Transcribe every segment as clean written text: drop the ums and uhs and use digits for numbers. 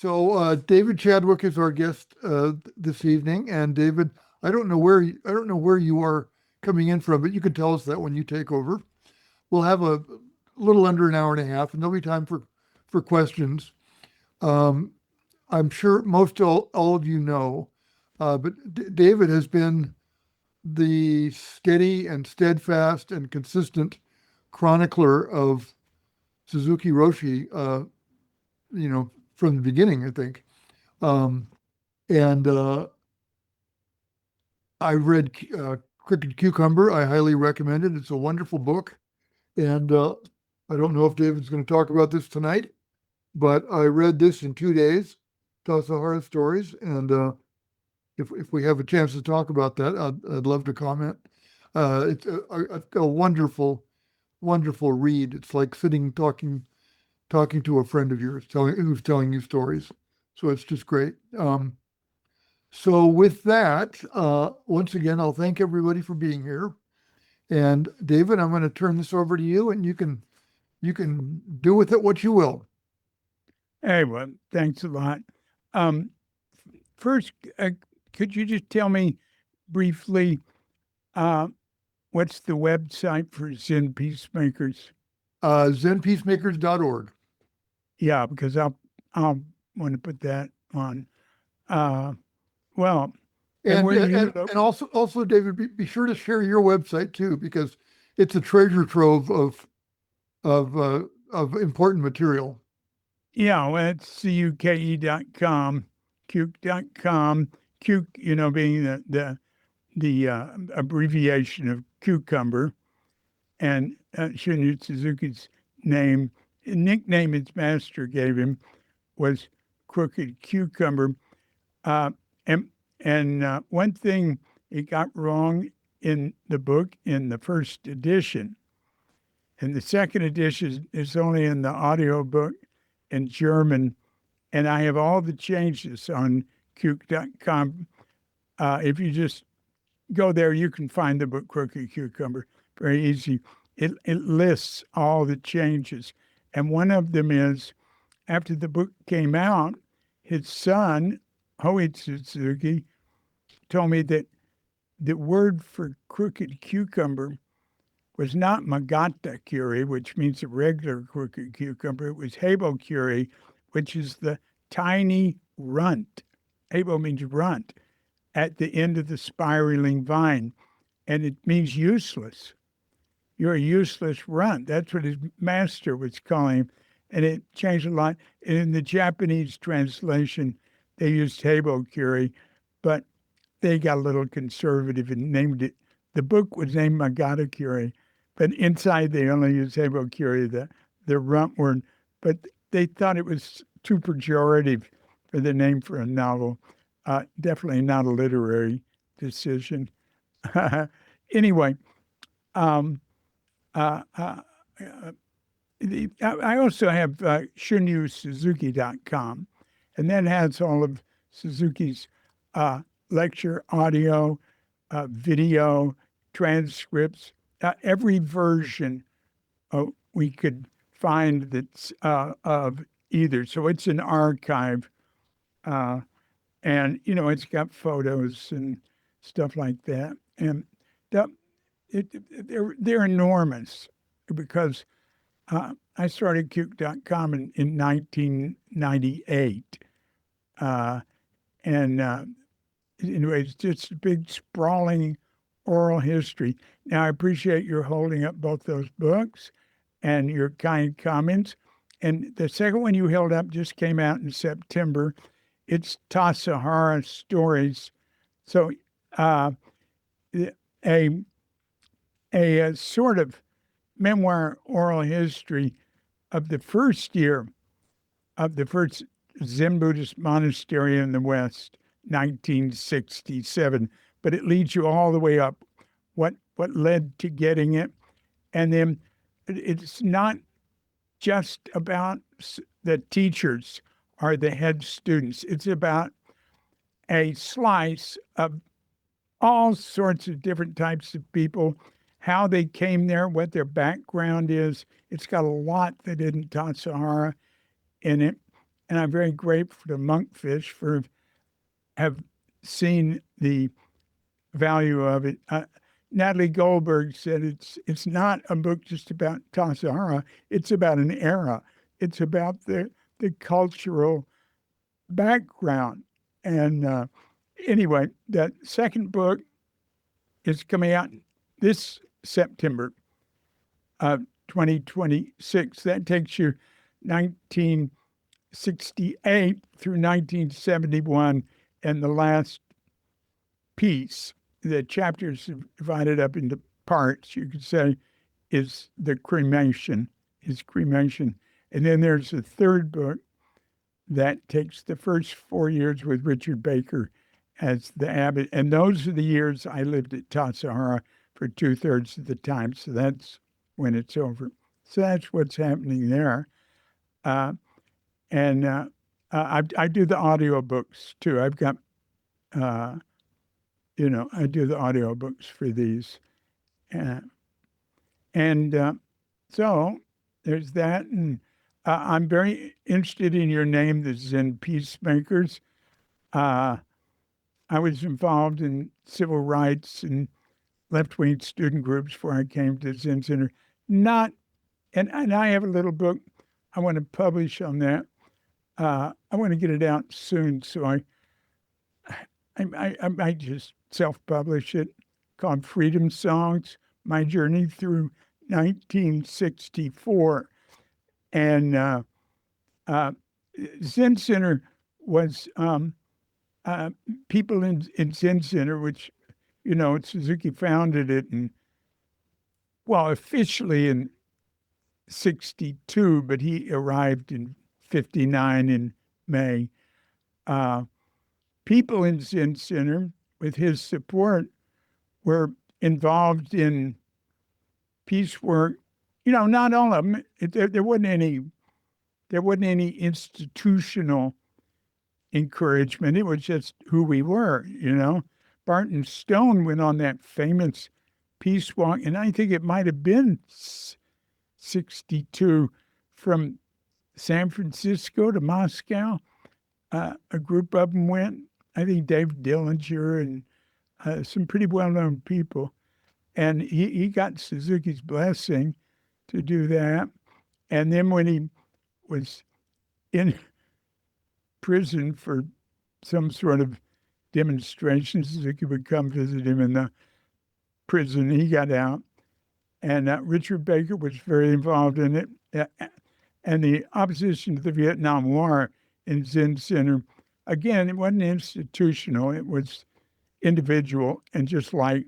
So David Chadwick is our guest this evening, and David, I don't know where you are coming in from, but you can tell us that when you take over. We'll have a little under an hour and a half, and there'll be time for questions. Um, I'm sure most all of you know, but David has been the steady and steadfast and consistent chronicler of Suzuki Roshi, from the beginning, I think. Um, and I read Crooked Cucumber. I highly recommend it. It's a wonderful book. And I don't know if David's going to talk about this tonight, but I read this in 2 days, Tassajara Stories. And if we have a chance to talk about that, I'd love to comment. It's a wonderful, wonderful read. It's like talking to a friend of yours, who's telling you stories. So it's just great. So with that, once again, I'll thank everybody for being here. And David, I'm going to turn this over to you, and you can do with it what you will. Hey, well, thanks a lot. First, could you just tell me briefly what's the website for Zen Peacemakers? ZenPeacemakers.org. Yeah, because I'll want to put that on. Well, And where you and also David, be sure to share your website too, because it's a treasure trove of important material. Yeah, well, it's cuke.com, cuke.com, cuke, being the abbreviation of cucumber, and Shunryu Suzuki's nickname his master gave him was Crooked Cucumber. And one thing he got wrong in the book in the first edition, and the second edition is only in the audio book in German, and I have all the changes on cuke.com. If you just go there, you can find the book Crooked Cucumber. Very easy. It lists all the changes. And one of them is, after the book came out, his son, Hoichi Suzuki, told me that the word for crooked cucumber was not Magata Curie, which means a regular crooked cucumber. It was Habo Curie, which is the tiny runt. Habo means runt at the end of the spiraling vine, and it means useless. You're a useless runt. That's what his master was calling him, and it changed a lot. And in the Japanese translation, they used Habo Curie, but they got a little conservative and named it. The book was named Magata Curie, but inside they only used Habo Curie, the runt word. But they thought it was too pejorative for the name for a novel. Definitely not a literary decision. Anyway, um, uh, uh, I also have ShunyuSuzuki.com, and that has all of Suzuki's lecture audio, video, transcripts, every version we could find that's of either. So it's an archive, and it's got photos and stuff like that, and that, they're enormous because I started Cuke.com in 1998. And anyway, it's just a big, sprawling oral history. Now, I appreciate your holding up both those books and your kind comments. And the second one you held up just came out in September. It's Tassajara Stories. So a sort of memoir oral history of the first year of the first Zen Buddhist monastery in the West, 1967. But it leads you all the way up, what led to getting it. And then it's not just about the teachers or the head students. It's about a slice of all sorts of different types of people, how they came there, what their background is. It's got a lot that isn't Tassajara in it. and I'm very grateful to Monkfish for have seen the value of it. Natalie Goldberg said it's not a book just about Tassajara. It's about an era. It's about the cultural background. And anyway, that second book is coming out this September of 2026. That takes you 1968 through 1971, and the last piece, the chapters are divided up into parts, you could say, is cremation. And then there's a third book that takes the first 4 years with Richard Baker as the abbot. And those are the years I lived at Tassajara for 2/3 of the time. So that's when it's over. So that's what's happening there. I do the audiobooks too. I've got, I do the audiobooks for these. So there's that. And I'm very interested in your name, the Zen Peacemakers. I was involved in civil rights and left-wing student groups before I came to Zen Center. And I have a little book I want to publish on that. I want to get it out soon, so I might just self-publish it, called Freedom Songs, My Journey Through 1964. And Zen Center was people in Zen Center, which, Suzuki founded it officially in 62, but he arrived in 59 in May. People in Zen Center, with his support, were involved in peace work. Not all of them. There wasn't any institutional encouragement. It was just who we were. Barton Stone went on that famous peace walk, and I think it might have been 62 from San Francisco to Moscow. A group of them went. I think David Dillinger and some pretty well-known people. And he got Suzuki's blessing to do that. And then when he was in prison for some sort of demonstration, Suzuki would come visit him in the prison. He got out. And Richard Baker was very involved in it. And the opposition to the Vietnam War in Zen Center, again, it wasn't institutional. It was individual, and just like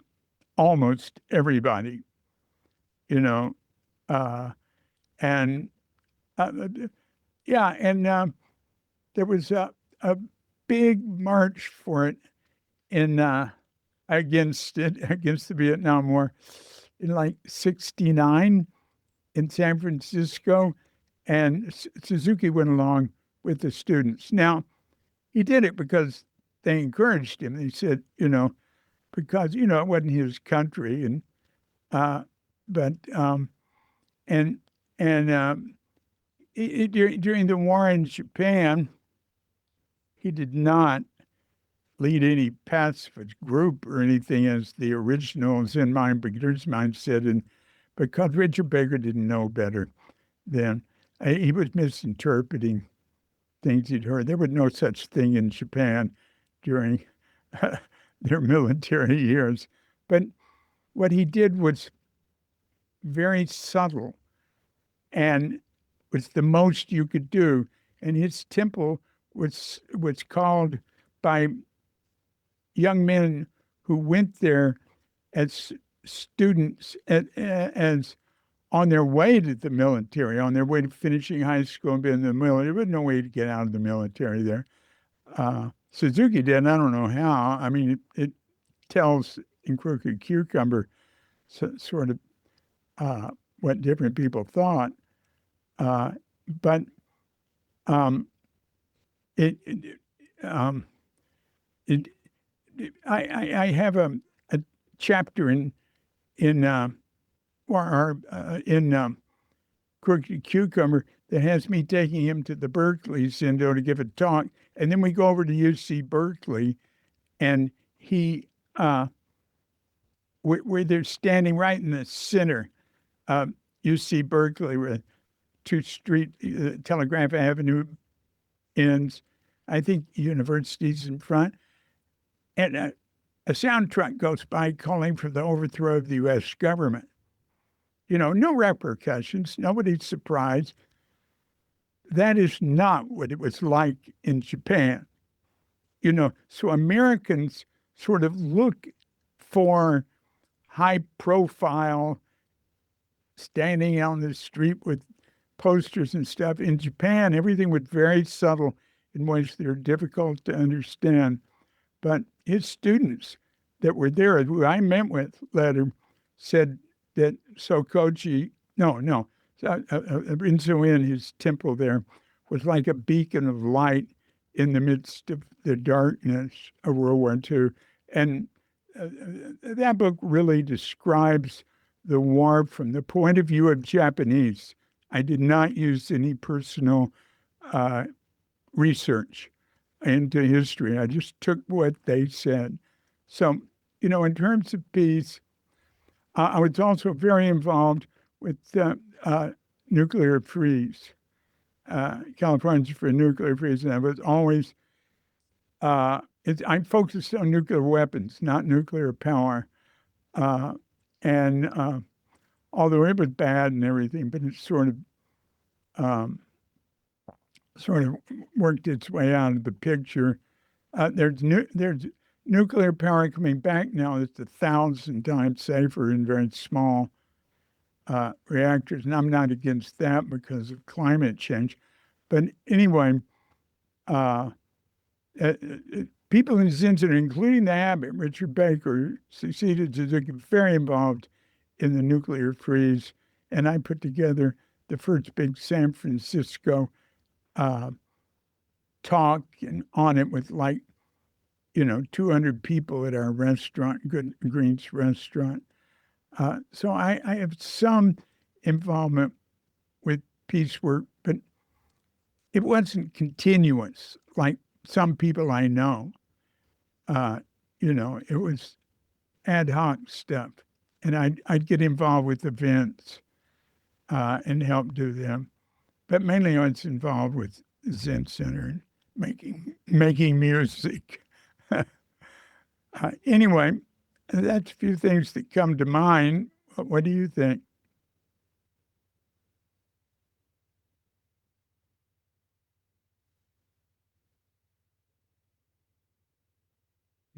almost everybody, there was a big march for it against the Vietnam War in like 69 in San Francisco, and Suzuki went along with the students. Now, he did it because they encouraged him. They said, because it wasn't his country, and during the war in Japan, he did not lead any pacifist group or anything, as the original Zen Mind, Beginner's Mind said, and because Richard Baker didn't know better then. He was misinterpreting things he'd heard. There was no such thing in Japan during their military years. But what he did was very subtle and was the most you could do. And his temple was called by young men who went there as students, as on their way to the military, on their way to finishing high school and being in the military. There was no way to get out of the military there. Suzuki did. I don't know how. I mean, it tells in Crooked Cucumber sort of what different people thought. I have a chapter in Crooked Cucumber that has me taking him to the Berkeley Center to give a talk. And then we go over to UC Berkeley, and he, where they're standing right in the center of UC Berkeley, where 2 Street, Telegraph Avenue ends. I think university's in front. And a sound truck goes by calling for the overthrow of the U.S. government. No repercussions. Nobody's surprised. That is not what it was like in Japan. So Americans sort of look for high profile, standing on the street with posters and stuff. In Japan, everything was very subtle in ways that are difficult to understand. But his students that were there, who I met with later, said that Sokoji, Rinzuen, his temple there, was like a beacon of light in the midst of the darkness of World War II. And that book really describes the war from the point of view of Japanese. I did not use any personal research into history. I just took what they said. So, in terms of peace, I was also very involved with nuclear freeze, Californians for Nuclear Freeze, and I was always, I focused on nuclear weapons, not nuclear power. And although it was bad and everything, but it sort of worked its way out of the picture. There's nuclear power coming back now. It's 1,000 times safer in very small reactors, and I'm not against that because of climate change. But anyway, people in the Zen Center, including the abbot, Richard Baker, succeeded Suzuki, very involved in the nuclear freeze, and I put together the first big San Francisco talk and on it with 200 people at our restaurant, Good Greens restaurant. So I have some involvement with peace work, but it wasn't continuous like some people I know. It was ad hoc stuff. And I'd get involved with events and help do them. But mainly I was involved with the Zen Center and making music. Anyway, that's a few things that come to mind. What do you think?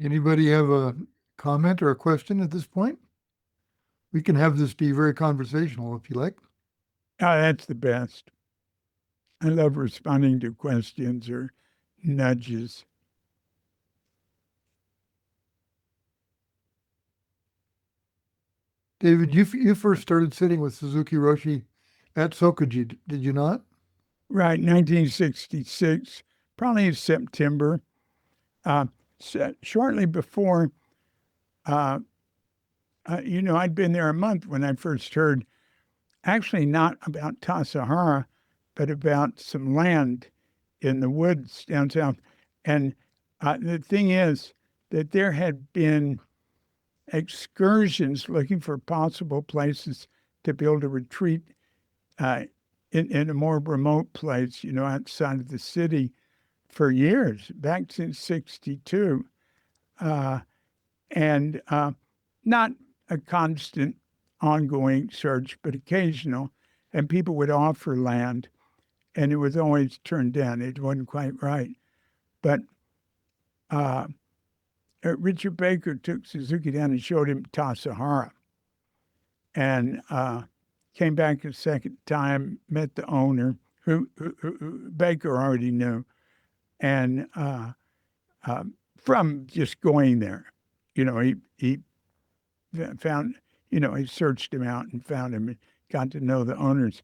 Anybody have a comment or a question at this point? We can have this be very conversational if you like. That's the best. I love responding to questions or nudges. David, you first started sitting with Suzuki Roshi at Sokoji, did you not? Right, 1966, probably in September. Shortly before, I'd been there a month when I first heard, actually not about Tassajara, but about some land in the woods down south. And the thing is that there had been excursions looking for possible places to build a retreat in a more remote place, outside of the city for years, back since 62. And not a constant ongoing search, but occasional. And people would offer land, and it was always turned down. It wasn't quite right. But Richard Baker took Suzuki down and showed him Tassajara, and came back a second time, met the owner, who Baker already knew, and from just going there, he found, he searched him out and found him and got to know the owners,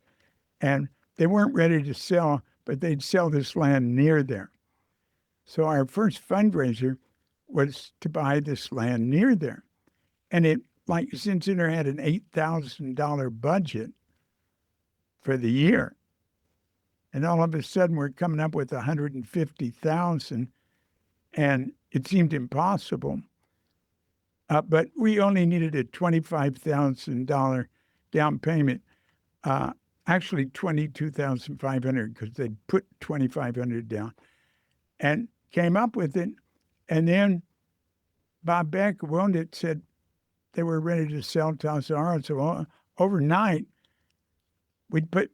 and they weren't ready to sell, but they'd sell this land near there. So our first fundraiser was to buy this land near there. And Zen Center had an $8,000 budget for the year. And all of a sudden, we're coming up with 150,000, and it seemed impossible. But we only needed a $25,000 down payment. Actually, $22,500 because they put $2,500 down, and came up with it. And then Bob Beck, who owned it, said they were ready to sell Tassajara. So overnight, we'd put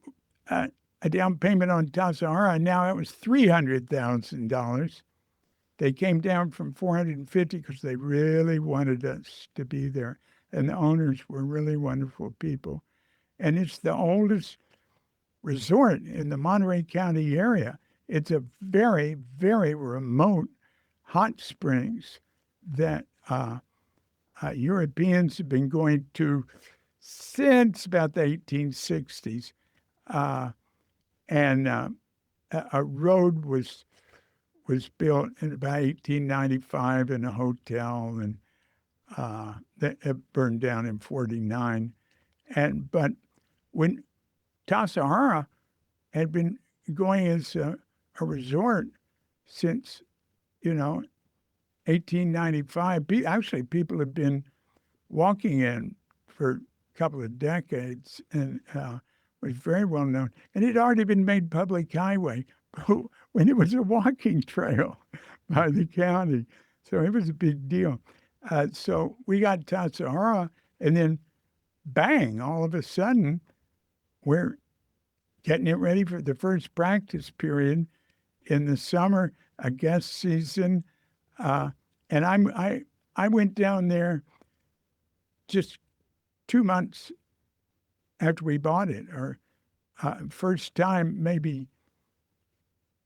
a down payment on Tassajara, and now it was $300,000. They came down from 450 because they really wanted us to be there. And the owners were really wonderful people. And it's the oldest resort in the Monterey County area. It's a very, very remote hot springs that Europeans have been going to since about the 1860s. And a road was built in about 1895 in a hotel, and that burned down in 49. But when Tassajara had been going as a resort since, 1895, actually people have been walking in for a couple of decades, and was very well known. And it had already been made public highway when it was a walking trail by the county. So it was a big deal. So we got Tassajara, and then bang, all of a sudden, we're getting it ready for the first practice period in the summer, a guest season. And I went down there just 2 months after we bought it, or first time maybe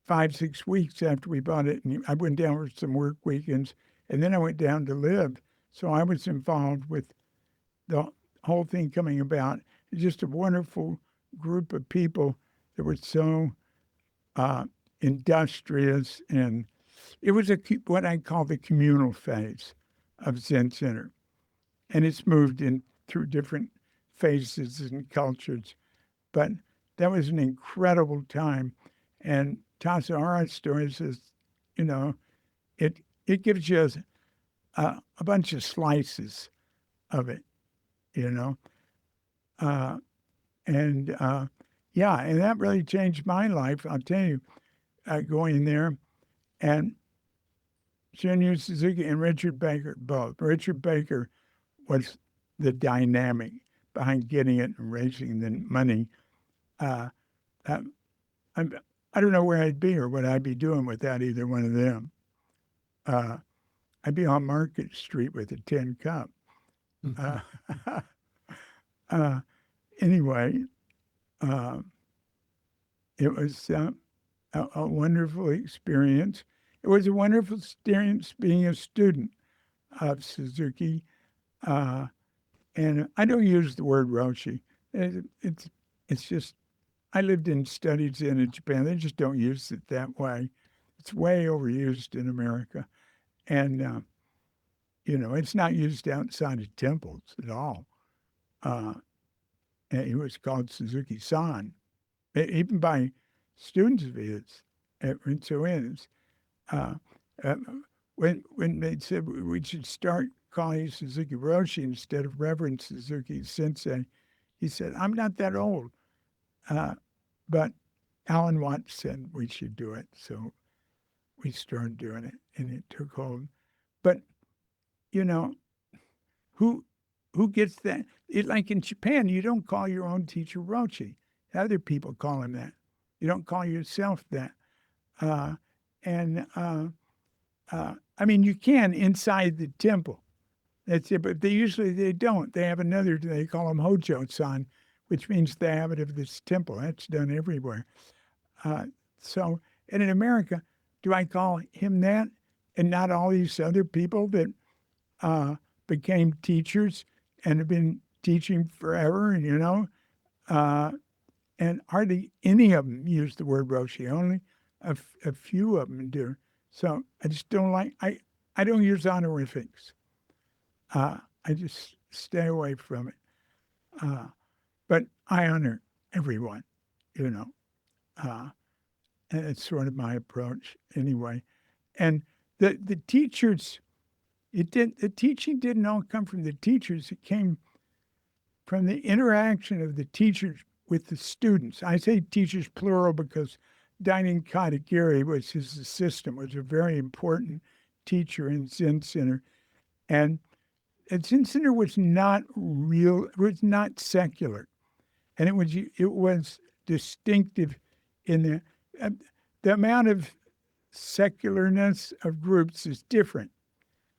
5-6 weeks after we bought it. And I went down for some work weekends, and then I went down to live. So I was involved with the whole thing coming about. Just a wonderful group of people that were so industrious, and it was what I call the communal phase of Zen Center. And it's moved in through different phases and cultures. But that was an incredible time. And Tassajara's story says, it gives you a bunch of slices of it, and that really changed my life. I'll tell you, going there, and Shunryu Suzuki and Richard Baker both. Richard Baker was the dynamic behind getting it and raising the money. I don't know where I'd be or what I'd be doing without either one of them. I'd be on Market Street with a tin cup. Anyway, it was a wonderful experience. It was a wonderful experience being a student of Suzuki. And I don't use the word Roshi. It's just, I lived and studied Zen in Japan. They just don't use it that way. It's way overused in America. And, it's not used outside of temples at all. And it was called Suzuki-san. Even by students of his at Rinso-ins. When they said we should start calling Suzuki Roshi instead of Reverend Suzuki Sensei, he said, I'm not that old. But Alan Watts said we should do it. So we started doing it, and it took hold. But, who gets that? Like in Japan, you don't call your own teacher Roshi. Other people call him that. You don't call yourself that. You can inside the temple. That's it, but they don't. They have another, they call him Hojo-san, which means the abbot of this temple. That's done everywhere. And in America, do I call him that and not all these other people that became teachers and have been teaching forever, and hardly any of them use the word Roshi. Only a few of them do. So I just don't I don't use honorifics. I just stay away from it. But I honor everyone. you know. And it's sort of my approach anyway. And the teachers, the teaching didn't all come from the teachers. It came from the interaction of the teachers with the students. I say teachers plural because Dainin Katagiri was his assistant, was a very important teacher in Zen Center. And Zen Center was not real, it was not secular. And it was distinctive in the amount of secularness of groups is different.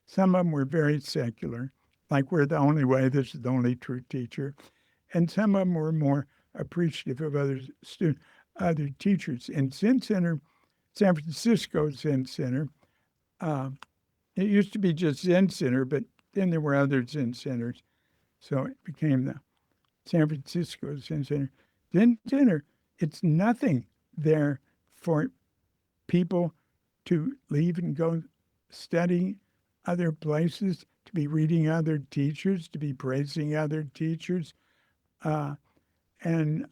Some of them were very secular, like we're the only way, this is the only true teacher. And some of them were more appreciative of other teachers. In Zen Center, San Francisco Zen Center, it used to be just Zen Center, but then there were other Zen centers. So it became the San Francisco Zen Center. Zen Center, it's nothing there for people to leave and go study other places, to be reading other teachers, to be praising other teachers. And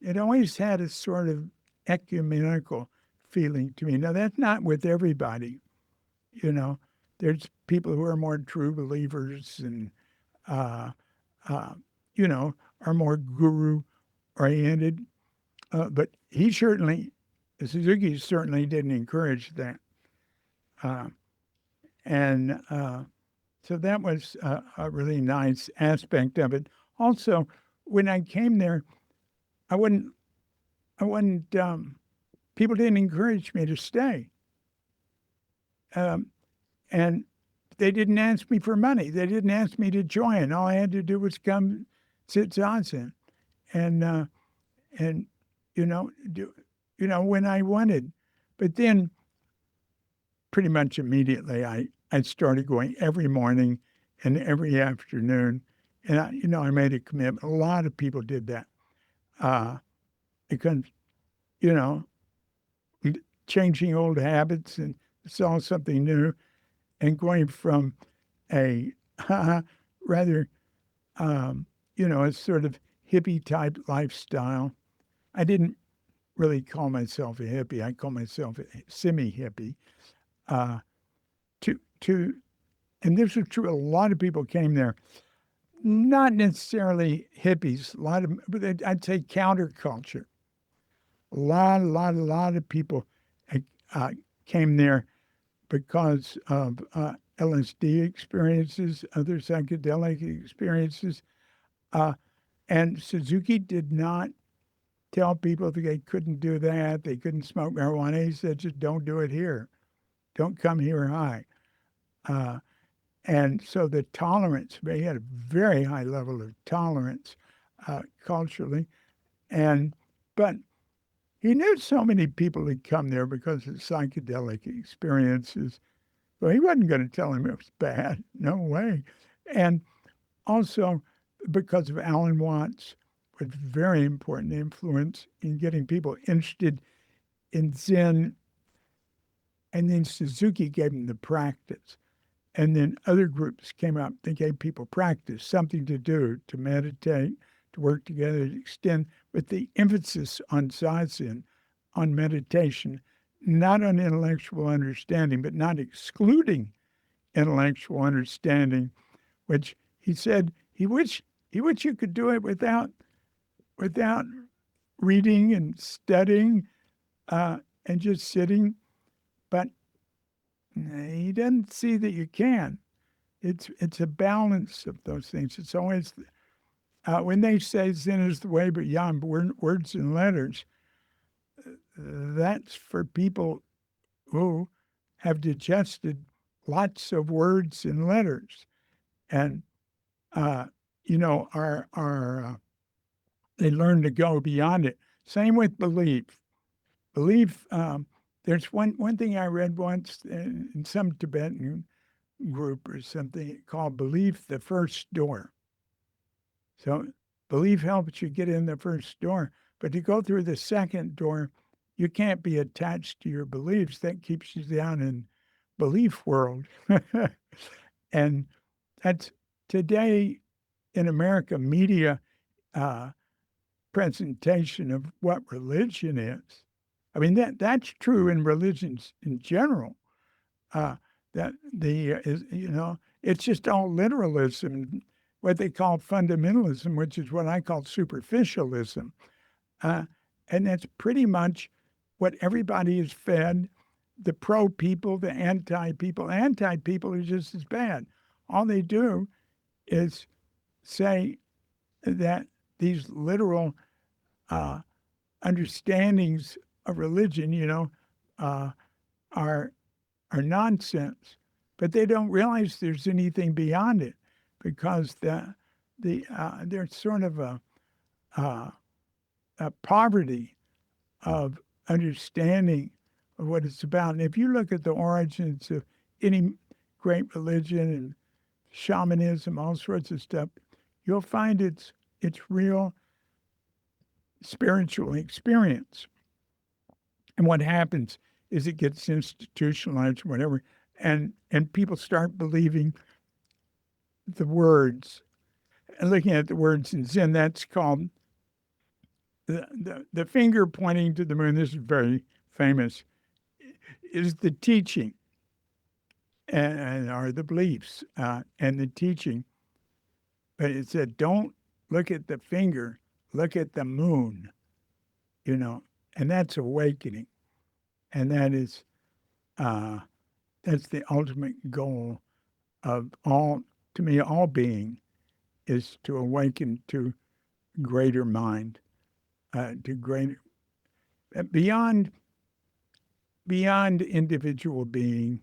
it always had a sort of ecumenical feeling to me. Now, that's not with everybody. You know, there's people who are more true believers and, you know, are more guru-oriented. But Suzuki certainly didn't encourage that. And so that was a really nice aspect of it. Also, when I came there, people didn't encourage me to stay. And they didn't ask me for money. They didn't ask me to join. All I had to do was come sit zazen. And when I wanted. But then pretty much immediately I started going every morning and every afternoon. And I made a commitment. A lot of people did that. Because, changing old habits and saw something new and going from a rather, a sort of hippie type lifestyle. I didn't really call myself a hippie. I call myself a semi-hippie. And this was true. A lot of people came there, not necessarily hippies. But I'd say counterculture. A lot of people came there because of LSD experiences, other psychedelic experiences, and Suzuki did not tell people that they couldn't do that, they couldn't smoke marijuana. He said, just don't do it here. Don't come here high. And so the tolerance, he had a very high level of tolerance culturally. But he knew so many people had come there because of psychedelic experiences. So he wasn't going to tell him it was bad. No way. And also because of Alan Watts, was very important influence in getting people interested in Zen. And then Suzuki gave them the practice. And then other groups came up. They gave people practice, something to do, to meditate, to work together, to extend, with the emphasis on zazen, on meditation, not on intellectual understanding, but not excluding intellectual understanding, which he said he wished you could do it without reading and studying and just sitting. But he doesn't see that you can. It's a balance of those things. It's always, when they say Zen is the way beyond words and letters, that's for people who have digested lots of words and letters. And, they learn to go beyond it. Same with belief. Belief, there's one thing I read once in some Tibetan group or something called belief the first door. So belief helps you get in the first door, but to go through the second door, you can't be attached to your beliefs. That keeps you down in belief world. And that's today in America, media presentation of what religion is. I mean, that's true in religions in general. That is, it's just all literalism, what they call fundamentalism, which is what I call superficialism. And that's pretty much what everybody is fed. The pro people, the anti people. Anti people are just as bad. All they do is say that these literal understandings of religion, are nonsense, but they don't realize there's anything beyond it, because there's sort of a poverty of understanding of what it's about. And if you look at the origins of any great religion and shamanism, all sorts of stuff, you'll find it's real spiritual experience. And what happens is it gets institutionalized, whatever, and people start believing the words. And looking at the words in Zen, that's called the finger pointing to the moon. This is very famous. Is the teaching and are the beliefs and the teaching. But it said, don't look at the finger, look at the moon, and that's awakening. And that is, that's the ultimate goal of all being, is to awaken to greater mind, to greater, beyond individual being.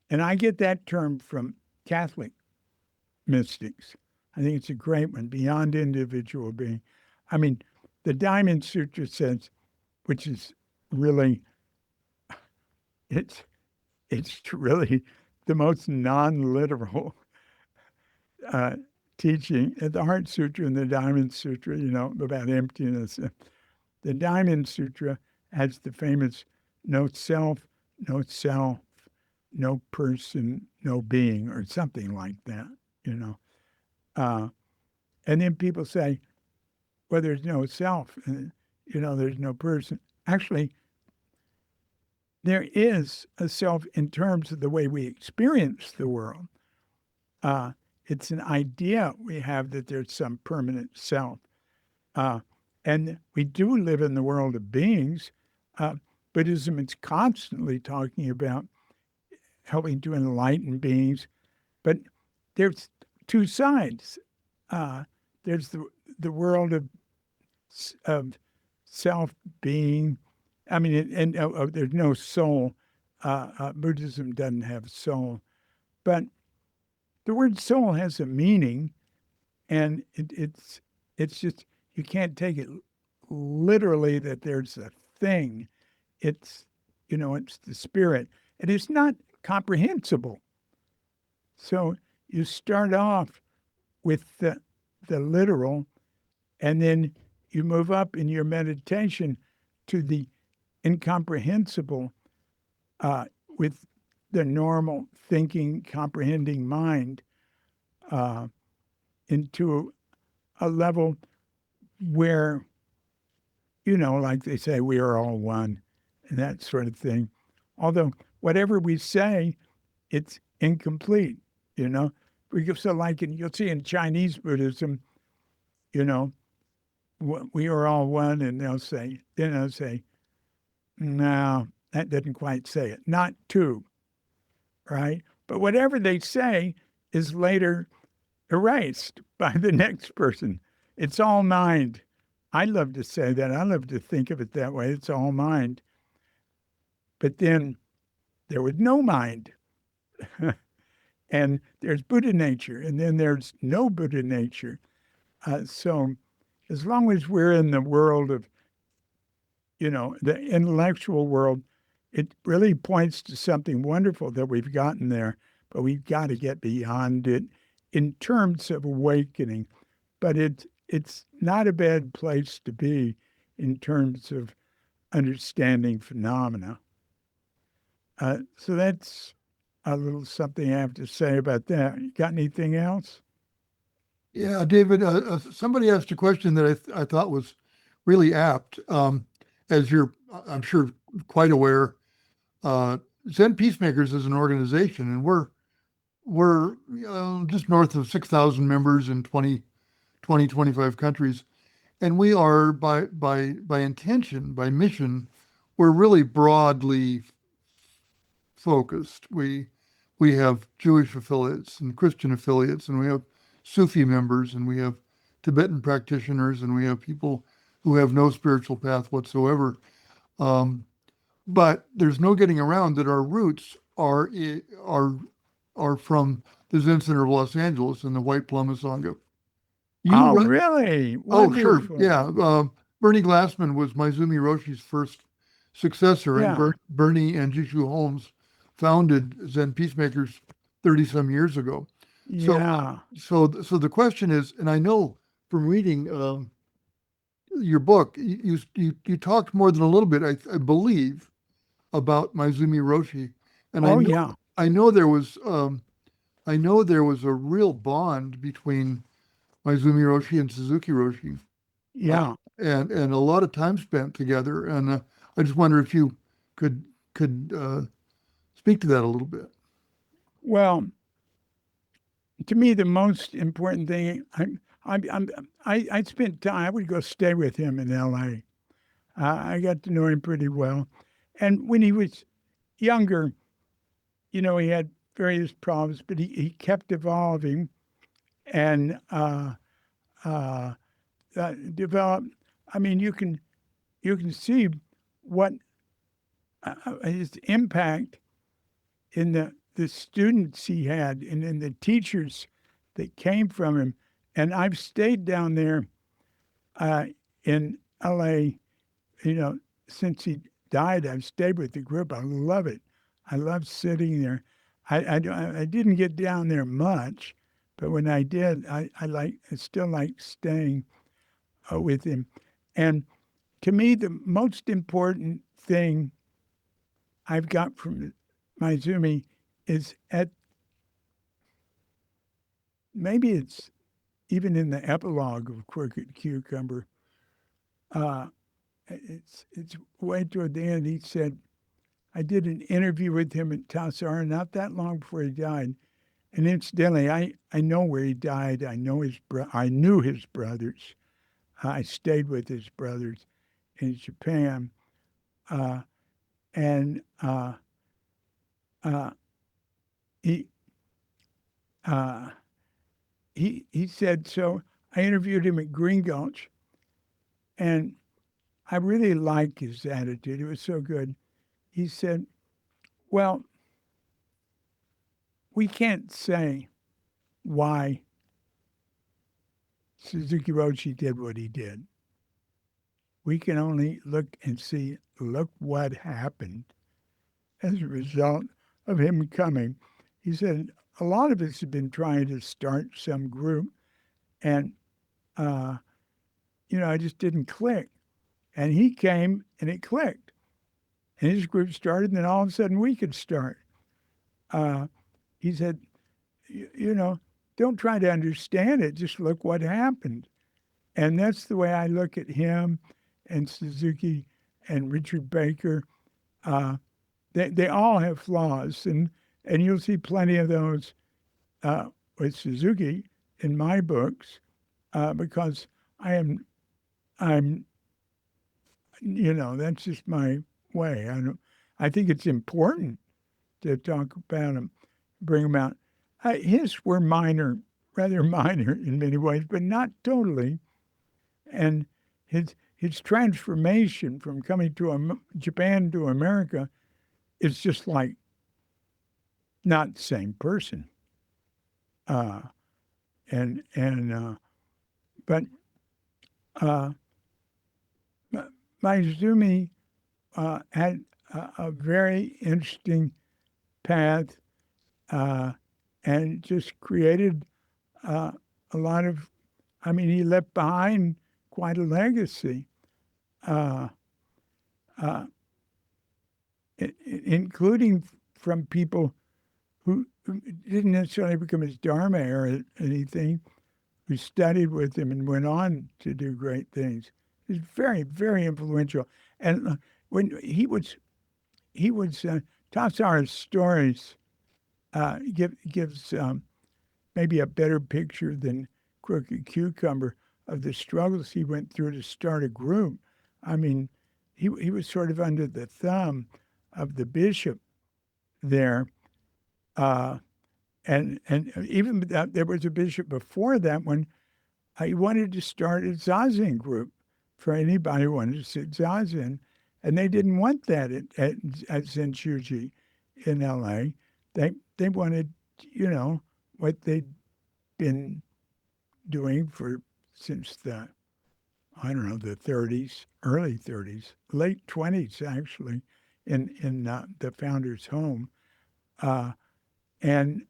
And I get that term from Catholic mystics. I think it's a great one, beyond individual being. I mean, the Diamond Sutra says, which is really, it's really the most non-literal teaching. The Heart Sutra and the Diamond Sutra, about emptiness. The Diamond Sutra has the famous no self, no person, no being, or something like that, And then people say, well, there's no self, and, there's no person. Actually, there is a self in terms of the way we experience the world. It's an idea we have that there's some permanent self. And we do live in the world of beings. Buddhism is constantly talking about helping to enlighten beings. But there's two sides. There's the world of self-being. I mean, and there's no soul. Buddhism doesn't have soul. But the word soul has a meaning, and it's just, you can't take it literally that there's a thing. It's, it's the spirit. It is not comprehensible. So you start off with the literal, and then you move up in your meditation to the incomprehensible with the normal thinking, comprehending mind into a level where, like they say, we are all one, and that sort of thing. Although whatever we say, it's incomplete, So like you'll see in Chinese Buddhism, we are all one, and they'll say, no, that doesn't quite say it. Not two, right? But whatever they say is later erased by the next person. It's all mind. I love to say that. I love to think of it that way. It's all mind. But then there was no mind. And there's Buddha nature, and then there's no Buddha nature. So as long as we're in the world of, the intellectual world, it really points to something wonderful that we've gotten there, but we've got to get beyond it in terms of awakening. But it's not a bad place to be in terms of understanding phenomena. So that's a little something I have to say about that. You got anything else? Yeah, David, somebody asked a question that I thought was really apt. As you're, I'm sure, quite aware, uh, Zen Peacemakers is an organization, and we're just north of 6,000 members in 25 countries. And we are by intention, by mission, we're really broadly focused. We have Jewish affiliates and Christian affiliates, and we have Sufi members, and we have Tibetan practitioners, and we have people who have no spiritual path whatsoever. Um, but there's no getting around that our roots are from the Zen Center of Los Angeles and the White Plum Sangha. You Oh, run, really? oh, sure, Wonderful. yeah. Bernie Glassman was my Zumi Roshi's first successor, and Yeah. Bernie and Jishu Holmes founded Zen Peacemakers 30 some years ago. So, Yeah. so the question is, and I know from reading your book, you talked more than a little bit, I believe, about my Zumi Roshi, and Oh, yeah. I know there was I know there was a real bond between my Zumi Roshi and Suzuki Roshi, uh, Yeah. and a lot of time spent together. And I just wonder if you could could speak to that a little bit. Well, to me, the most important thing, I'm, I spent time, I would go stay with him in LA. I got to know him pretty well. And when he was younger, he had various problems, but he kept evolving and uh, developed. I mean, you can see what his impact in the students he had and in the teachers that came from him. And I've stayed down there uh, in LA, you know, since he died. I've stayed with the group. I love it. I love sitting there. I didn't get down there much, but when I did, I still like staying with him. And to me, the most important thing I've got from my Zumi is at maybe it's even in the epilogue of Crooked Cucumber. Uh, it's way toward the end. He said, I did an interview with him at Tassajara not that long before he died. And incidentally, I know where he died. I knew his brothers. I stayed with his brothers in Japan. Uh, and uh, he, uh, he said, so I interviewed him at Green Gulch, and I really liked his attitude. It was so good. He said, well, we can't say why Suzuki Roshi did what he did. We can only look and see, look what happened as a result of him coming. He said, a lot of us have been trying to start some group, and, uh, I just didn't click. And he came and it clicked. And his group started, and then all of a sudden we could start. Uh, he said, don't try to understand it, just look what happened. And that's the way I look at him and Suzuki and Richard Baker. Uh, they all have flaws, and you'll see plenty of those with Suzuki in my books because I am I'm that's just my way. I think it's important to talk about them, bring them out. His were minor, rather minor in many ways, but not totally. And his transformation from coming to Japan to America is just like not the same person. Uh, and but uh, Maizumi had a very interesting path uh, and just created uh, a lot of. I mean, he left behind quite a legacy, uh, uh, including from people who didn't necessarily become his dharma or anything, who studied with him and went on to do great things. He's very, very influential. And when he was Tassajara's stories gives maybe a better picture than Crooked Cucumber of the struggles he went through to start a group. I mean, he was sort of under the thumb of the bishop there. And even there was a bishop before that when he wanted to start a Zazen group for anybody who wanted to sit Zazen. And they didn't want that at Zen Shuji in LA. They wanted, what they'd been doing since the 30s, early 30s, late 20s actually, in the founder's home, and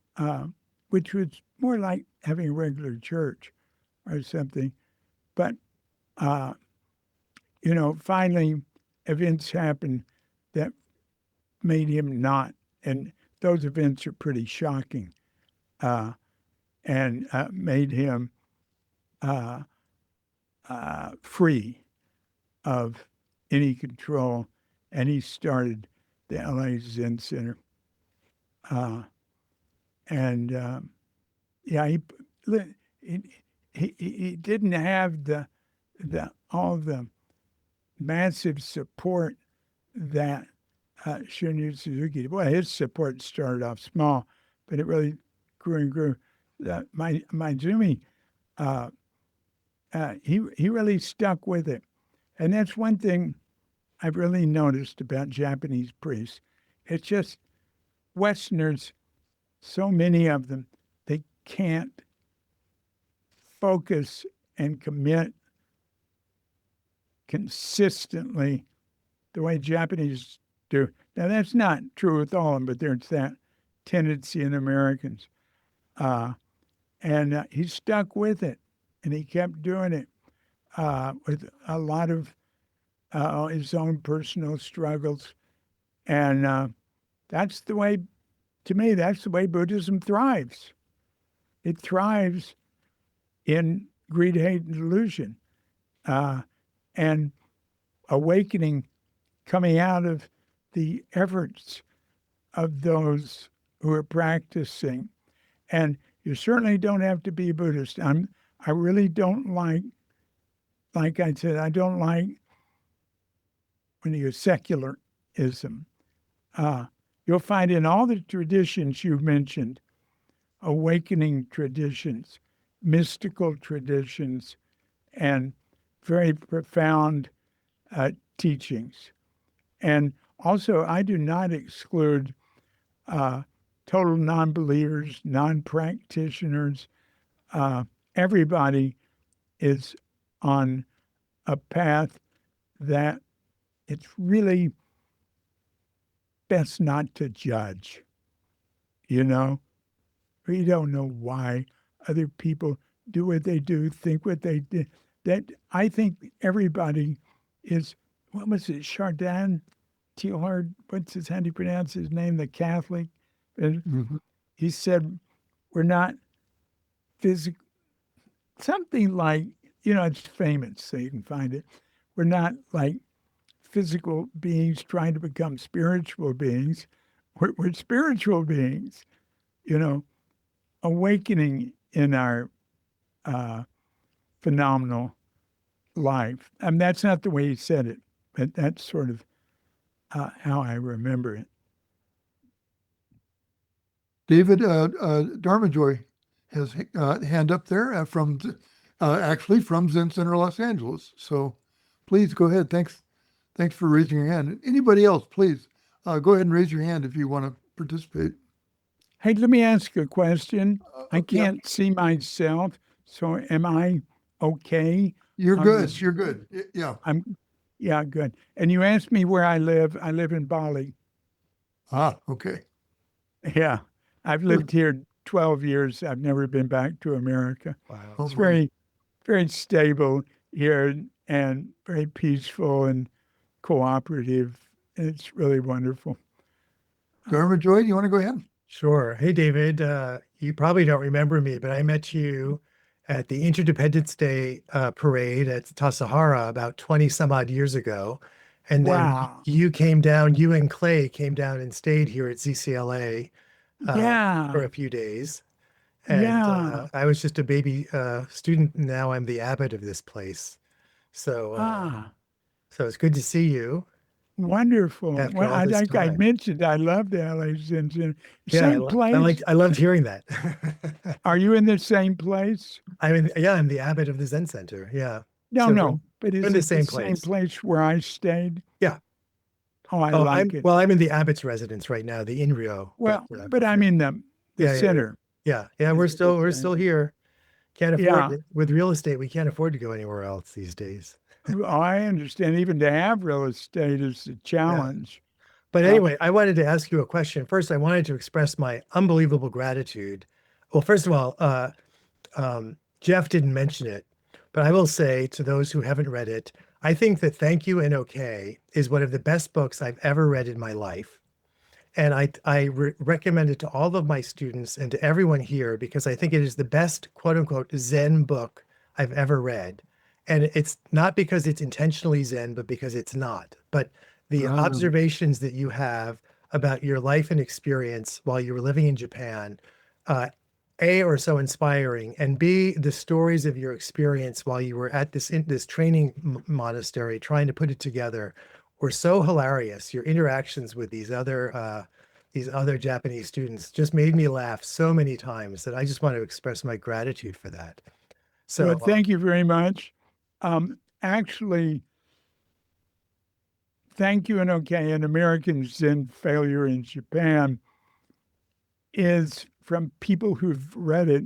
which was more like having a regular church or something. But finally, events happened that made him not, and those events are pretty shocking, and made him free of any control, and he started the LA Zen Center. He didn't have all the massive support that Shunryu Suzuki did. Well, his support started off small, but it really grew and grew. My Zumi, he really stuck with it. And that's one thing I've really noticed about Japanese priests. It's just Westerners, so many of them, they can't focus and commit consistently the way Japanese do. Now, that's not true with all of them, but there's that tendency in Americans. And he stuck with it, and he kept doing it with a lot of his own personal struggles. And that's the way, to me, that's the way Buddhism thrives. It thrives in greed, hate, and delusion. And awakening coming out of the efforts of those who are practicing. And you certainly don't have to be a Buddhist. I really don't like I said, I don't like when you use secularism. You'll find in all the traditions you've mentioned, awakening traditions, mystical traditions, and very profound teachings. And also, I do not exclude total non-believers, non-practitioners. Everybody is on a path that it's really best not to judge. We don't know why other people do what they do, think what they did. That I think everybody is, what was it, Chardin Teilhard, how do you pronounce his name, the Catholic? Mm-hmm. He said, we're not physical, something like, it's famous, so you can find it. We're not like physical beings trying to become spiritual beings. We're spiritual beings, awakening in our phenomenal life. And that's not the way he said it, but that's sort of how I remember it. David, Dharma Joy has a hand up there actually from Zen Center, Los Angeles. So please go ahead. Thanks for raising your hand. Anybody else, please go ahead and raise your hand if you want to participate. Hey, let me ask a question. I can't see myself, so am I okay? You're good. You're good. Yeah. Good. And you asked me where I live. I live in Bali. Okay. Yeah. I've lived here 12 years. I've never been back to America. Wow. It's very, very stable here and very peaceful and cooperative. It's really wonderful. Dharma Joy, do you want to go ahead? Sure. Hey, David, you probably don't remember me, but I met you at the Interdependence Day parade at Tassajara about 20 some odd years ago. And then Wow. you came down, you and Clay came down and stayed here at ZCLA for Yeah. a few days. And Yeah. I was just a baby student. And now I'm the abbot of this place. So, so it's good to see you Wonderful. after Well, all I this think I time. mentioned I love the LA Zen Center. Yeah, Same place. I loved hearing that. Are you in the same place? I'm the abbot of the Zen Center. Yeah. No, So no. But is in the it same the same place. place where I stayed? Yeah. Oh, I like it. Well, I'm in the abbot's residence right now, the Inrio. Well, but I mean the yeah, center. Yeah. Is We're it the still same? here. Can't afford Yeah. it. With real estate, we can't afford to go anywhere else these days. Well, I understand. Even to have real estate is a challenge. But anyway, I wanted to ask you a question. First, I wanted to express my unbelievable gratitude. Well, first of all, Jeff didn't mention it, but I will say to those who haven't read it, I think that Thank You and Okay is one of the best books I've ever read in my life. And I recommend it to all of my students and to everyone here because I think it is the best, quote unquote, Zen book I've ever read. And it's not because it's intentionally Zen, but because it's not. But the observations that you have about your life and experience while you were living in Japan, A, are so inspiring, and B, the stories of your experience while you were at this training monastery trying to put it together were so hilarious. Your interactions with these other Japanese students just made me laugh so many times that I just want to express my gratitude for that. So well, thank you very much. Actually, Thank You and Okay, an American Zen failure in Japan is from people who've read it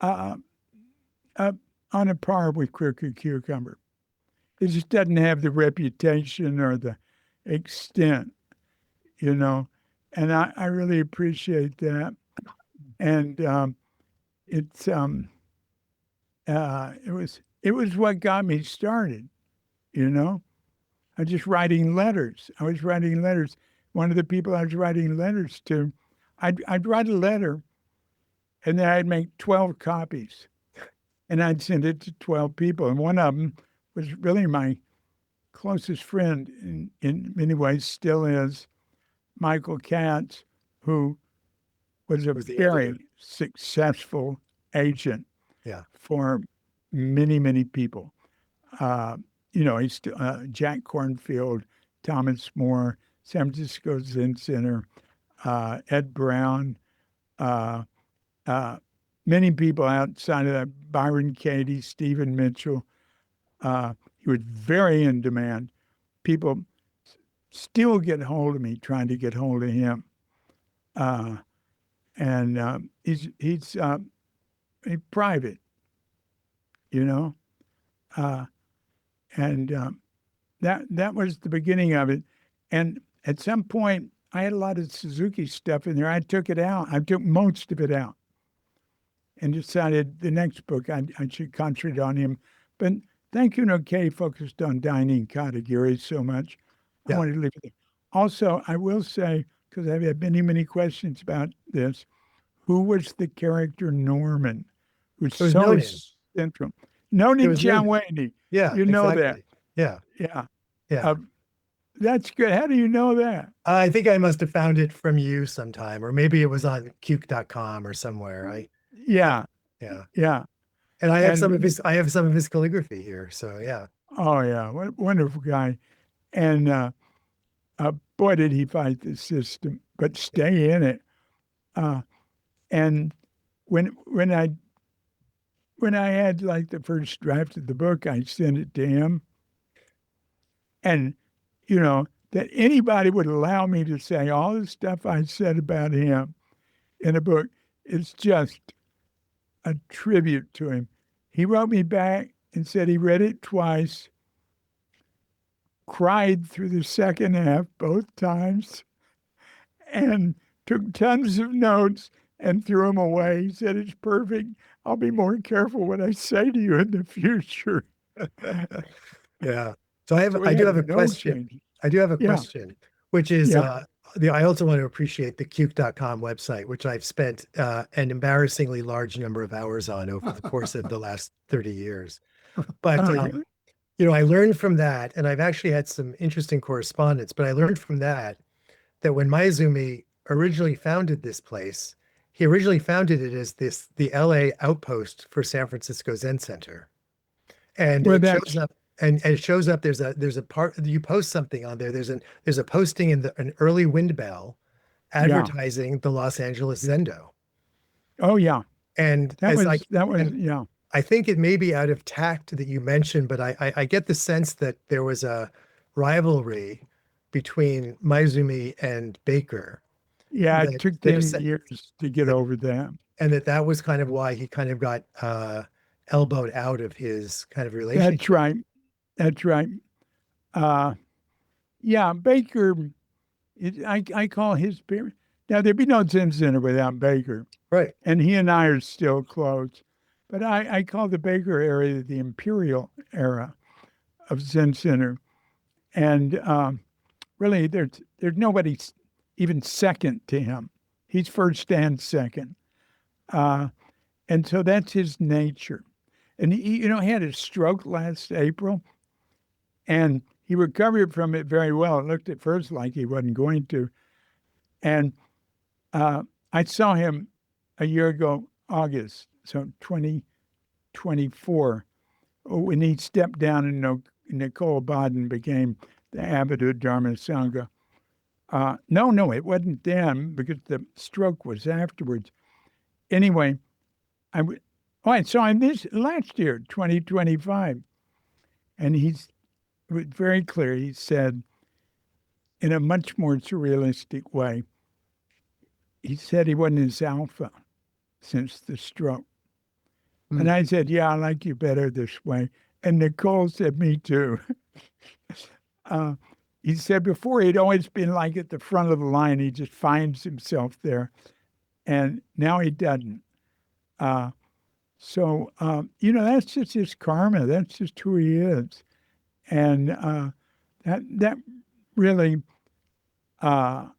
on a par with Crooked Cucumber. It just doesn't have the reputation or the extent, and I really appreciate that. And it was what got me started, I was just writing letters. One of the people I was writing letters to, I'd write a letter and then I'd make 12 copies and I'd send it to 12 people. And one of them was really my closest friend in many ways, still is, Michael Katz, who was a very successful agent for many, many people. He's still, Jack Cornfield, Thomas More, San Francisco Zen Center, Ed Brown, many people outside of that, Byron Katie, Stephen Mitchell. He was very in demand. People still get hold of me, trying to get hold of him. And he's private, and that was the beginning of it. And at some point, I had a lot of Suzuki stuff in there. I took it out. I took most of it out and decided the next book I should concentrate on him. But Thank You and Okay focused on Dainin Katagiri so much. I wanted to leave it there. Also, I will say, because I've had many, many questions about this, who was the character Norman? Who's so central. Nonin Chawani. Yeah, you know exactly. that. Yeah. That's good. How do you know that? I think I must have found it from you sometime, or maybe it was on Cuke.com or somewhere. Yeah. And I have some of his calligraphy here. So yeah. Oh yeah, what a wonderful guy. And boy, did he fight the system, but stay in it. And when I had like the first draft of the book, I sent it to him. And, that anybody would allow me to say all the stuff I said about him in a book is just a tribute to him. He wrote me back and said he read it twice, cried through the second half both times, and took tons of notes and threw them away. He said, "It's perfect. I'll be more careful what I say to you in the future." Yeah. So I do have a question. I do have a question, which is I also want to appreciate the Cuke.com website, which I've spent an embarrassingly large number of hours on over the course of the last 30 years. But, Okay. I learned from that, and I've actually had some interesting correspondence, but I learned from that when Maezumi originally founded this place, he originally founded it as the LA outpost for San Francisco Zen Center. And Well, it that's shows up and it shows up there's a part you post something on there. There's a posting in an early wind bell yeah. advertising the Los Angeles Zendo. Oh yeah. And That as was yeah. I think it may be out of tact that you mentioned, but I get the sense that there was a rivalry between Maezumi and Baker. Yeah, it That took there's 10 years to get over that. and that was kind of why he kind of got elbowed out of his kind of relationship. That's right. That's right. Yeah, Baker, I call his period. Now, there'd be no Zen Center without Baker, Right. and he and I are still close. But I call the Baker area the imperial era of Zen Center. And really, there's nobody even second to him. He's first and second. And so that's his nature. And he had a stroke last April, and he recovered from it very well. It looked at first like he wasn't going to. And I saw him a year ago, August, so 2024, when he stepped down and Nicole Baden became the abbot of Dharma Sangha. No, it wasn't then because the stroke was afterwards. Anyway, I saw him this last year, 2025, and it was very clear. He said, in a much more surrealistic way, he said he wasn't his alpha since the stroke. Mm. And I said, yeah, I like you better this way. And Nicole said, me too. He said before he'd always been like at the front of the line. He just finds himself there. And now he doesn't. So, that's just his karma. That's just who he is. And that really, but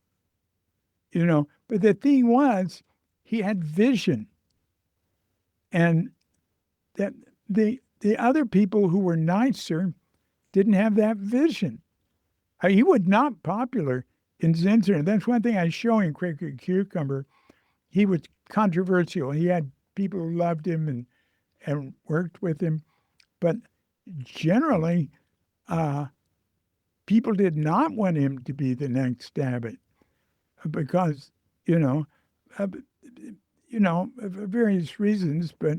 the thing was, he had vision. And that the other people who were nicer didn't have that vision. He was not popular in Zen Center. That's one thing I show in Cricket Cucumber. He was controversial. He had people who loved him and worked with him. But generally, people did not want him to be the next abbot because, for various reasons, but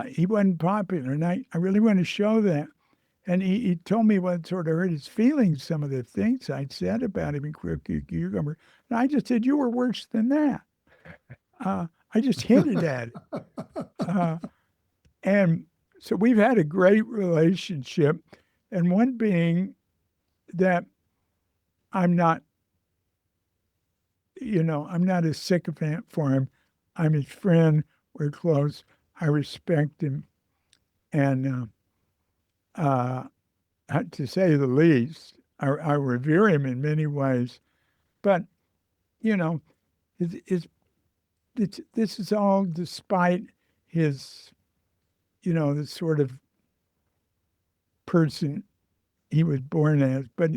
he wasn't popular. And I really want to show that. And he told me what sort of hurt his feelings, some of the things I'd said about him in Cricket Cucumber. And I just said, you were worse than that. I just hinted at it. And so we've had a great relationship. And one being that I'm not a sycophant for him. I'm his friend. We're close. I respect him. And to say the least, I revere him in many ways. But, this is all despite his, the sort of person he was born as, but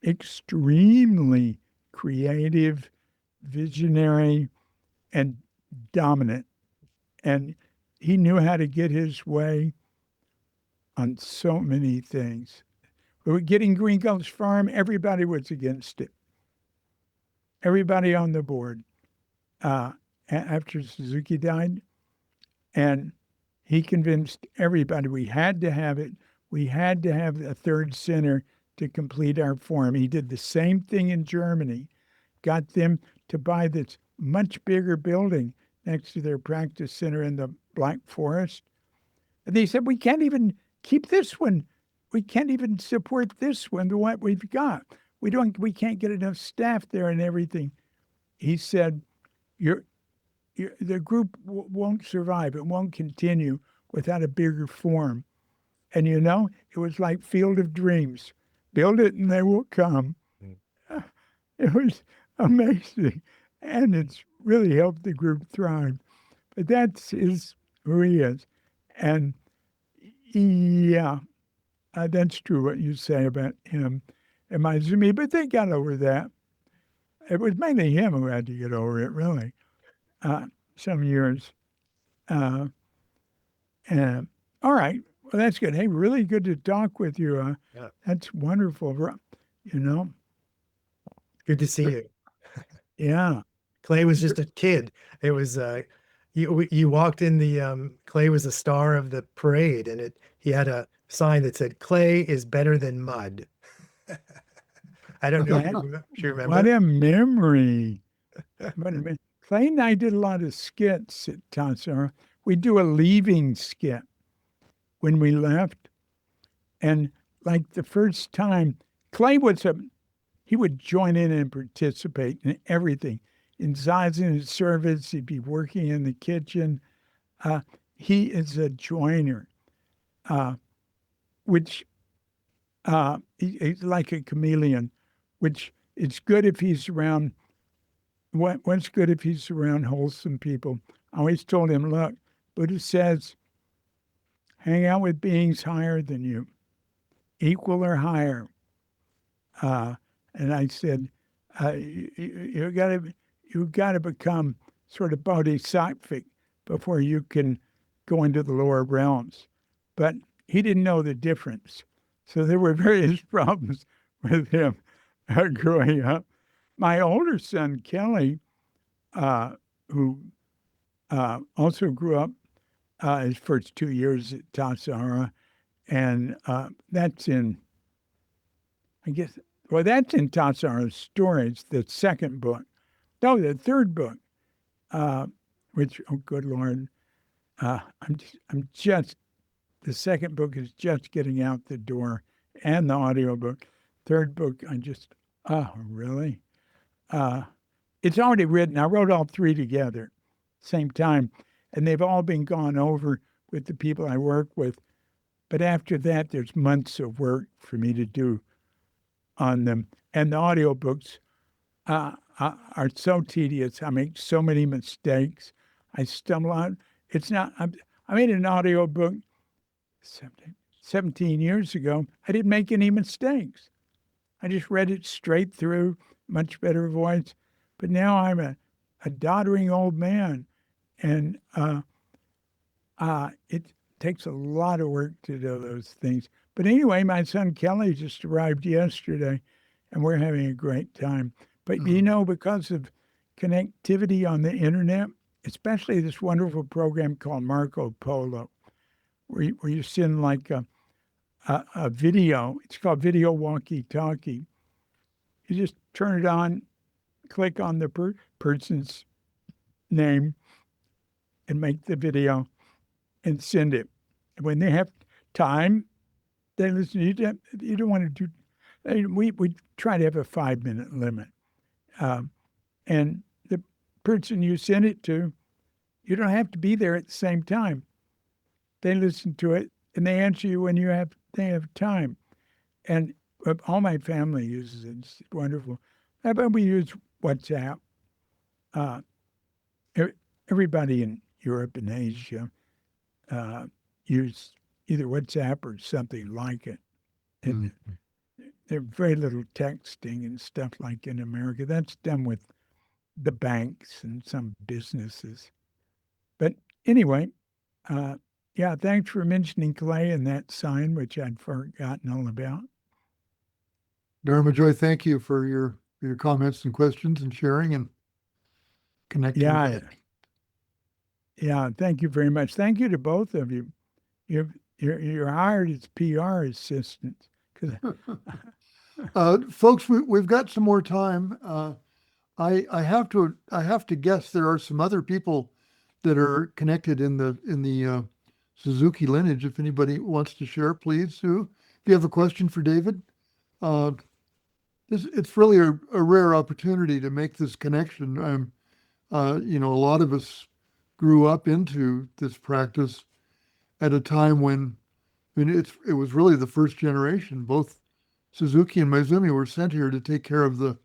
extremely creative, visionary, and dominant. And he knew how to get his way on so many things. We were getting Green Gulch Farm, everybody was against it. Everybody on the board after Suzuki died. And he convinced everybody we had to have it. We had to have a third center to complete our farm. He did the same thing in Germany, got them to buy this much bigger building next to their practice center in the Black Forest. And they said, we can't even keep this one. We can't even support this one, the what we've got. We can't get enough staff there and everything. He said, the group won't survive. It won't continue without a bigger form. And it was like Field of Dreams. Build it and they will come. It was amazing. And it's really helped the group thrive. But that's who he is. And yeah, that's true what you say about him and my Zumi, but they got over that. It was mainly him who had to get over it, really, some years. Uh, and, all right. Well, that's good. Hey, really good to talk with you. Yeah. That's wonderful. You know? Good to see you. Yeah. Clay was just a kid. It was you walked in the Clay was the star of the parade, and he had a sign that said Clay is better than mud. I don't know if you remember. What a memory. Clay and I did a lot of skits at Tassajara. We do a leaving skit when we left. And like the first time, Clay he would join in and participate in everything. In Zazen's service, he'd be working in the kitchen. He is a joiner, which he's like a chameleon, which it's good if he's around. What's good if he's around wholesome people? I always told him, look, Buddha says, hang out with beings higher than you, equal or higher. And I said, you got to become sort of bodhisattvic before you can go into the lower realms. But he didn't know the difference. So there were various problems with him growing up. My older son, Kelly, who also grew up his first 2 years at Tassajara, and that's in Tassajara Stories, the second book. No, the third book, which, oh, good Lord, the second book is just getting out the door, and the audiobook. Third book, really? It's already written. I wrote all three together, same time, and they've all been gone over with the people I work with. But after that, there's months of work for me to do on them. And the audiobooks are so tedious. I make so many mistakes. I stumble on. I made an audiobook 17 years ago. I didn't make any mistakes. I just read it straight through, much better voice. But now I'm a doddering old man, and it takes a lot of work to do those things. But anyway, my son Kelly just arrived yesterday, and we're having a great time. But because of connectivity on the internet, especially this wonderful program called Marco Polo, where you send like a video. It's called Video Walkie-Talkie. You just turn it on, click on the person's name, and make the video and send it. When they have time, they listen. You don't want to do. We try to have a 5-minute limit, and the person you send it to, you don't have to be there at the same time. They listen to it and they answer you when they have time. And all my family uses it. It's wonderful. But we use WhatsApp. Everybody in Europe and Asia use either WhatsApp or something like it. And there's very little texting and stuff like in America. That's done with the banks and some businesses. But anyway, thanks for mentioning Clay and that sign, which I'd forgotten all about. Dharma Joy, thank you for your comments and questions and sharing and connecting. Yeah, thank you very much. Thank you to both of you. You're hired as PR assistants. Folks, we've got some more time. I have to guess there are some other people that are connected in the Suzuki lineage. If anybody wants to share, please, Sue. If you have a question for David, it's really a rare opportunity to make this connection. A lot of us grew up into this practice at a time when, it was really the first generation. Both Suzuki and Maizumi were sent here to take care of the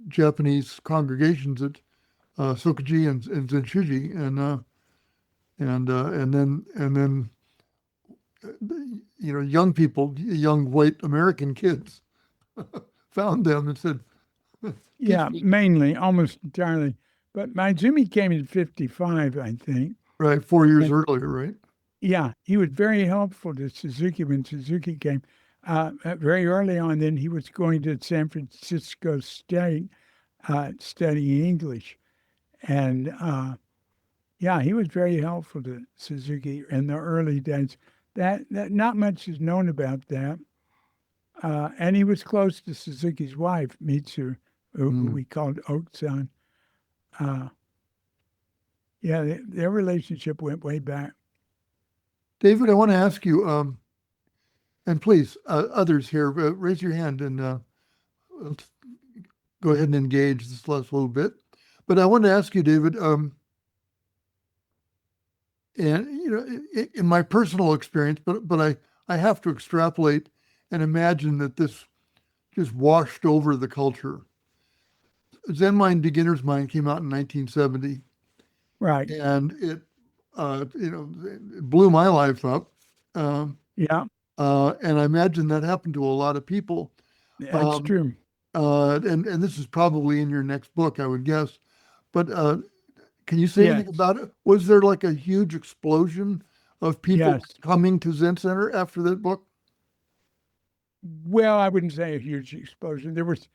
Japanese congregations at Sokuji and Zenshuji, and then young people, young white American kids, found them and said, Yeah, mainly, almost entirely. But my Zumi came in 55, I think. right, 4 years And earlier, right? yeah, he was very helpful to Suzuki when Suzuki came. Very early on, then he was going to San Francisco State studying English. And yeah, he was very helpful to Suzuki in the early days. That not much is known about that. And he was close to Suzuki's wife, Mitsu, who we called Oak-san. Yeah, their relationship went way back. David, I want to ask you, and please, others here, raise your hand and go ahead and engage this last little bit. But I want to ask you, David, and in my personal experience, but I have to extrapolate and imagine that this just washed over the culture. Zen Mind, Beginner's Mind came out in 1970, Right. and it blew my life up. Yeah, And I imagine that happened to a lot of people. that's true. And this is probably in your next book, I would guess. But can you say anything Yes. about it? Was there like a huge explosion of people Yes. coming to Zen Center after that book? Well, I wouldn't say a huge explosion. There was,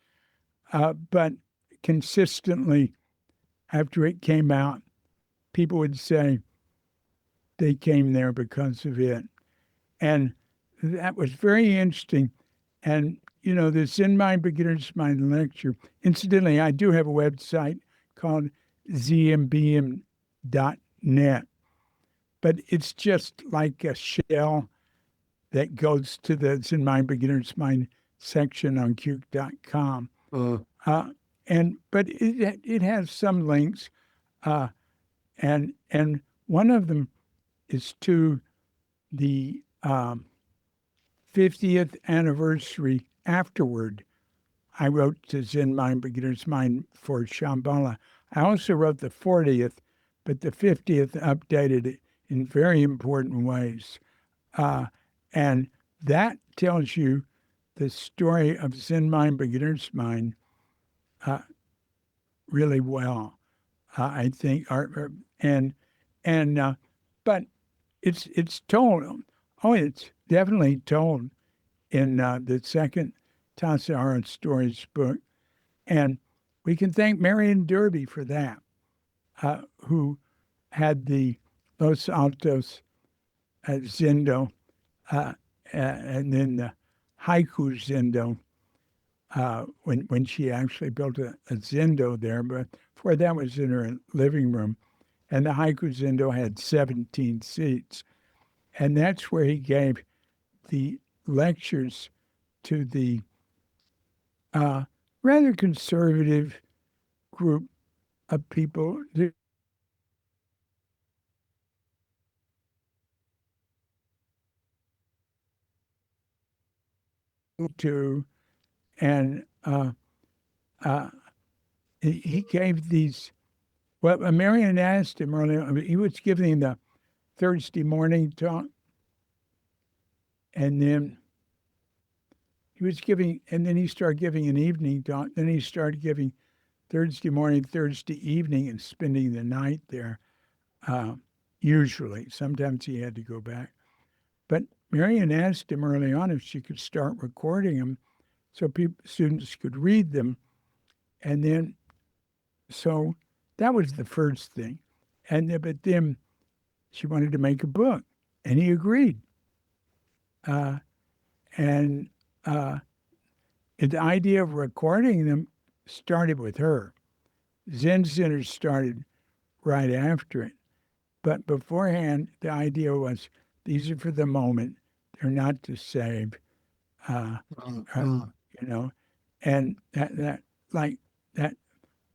but consistently after it came out, people would say they came there because of it. And that was very interesting. And, the Zen Mind, Beginner's Mind lecture, incidentally, I do have a website called zmbm.net, but it's just like a shell that goes to the Zen Mind, Beginner's Mind section on cuke.com. But it has some links, and one of them is to the 50th anniversary afterward. I wrote to Zen Mind, Beginner's Mind for Shambhala. I also wrote the 40th, but the 50th updated it in very important ways. And that tells you the story of Zen Mind, Beginner's Mind really well, I think. But it's told. Oh, it's definitely told in the second Tassajara Stories book, and we can thank Marion Derby for that, who had the Los Altos Zendo, and then the Haiku Zendo, when she actually built a Zendo there, but before that was in her living room. And the Haiku Zendo had 17 seats. And that's where he gave the lectures to the rather conservative group of people to, and he gave these. Well, Marion asked him earlier. He was giving the Thursday morning talk, and then he started giving an evening talk. Then he started giving Thursday morning, Thursday evening, and spending the night there. Usually, sometimes he had to go back. But Marion asked him early on if she could start recording them, so students could read them, and then so that was the first thing. But then she wanted to make a book, and he agreed. And the idea of recording them started with her. Zen Center started right after it. But beforehand, the idea was these are for the moment. They're not to save, and that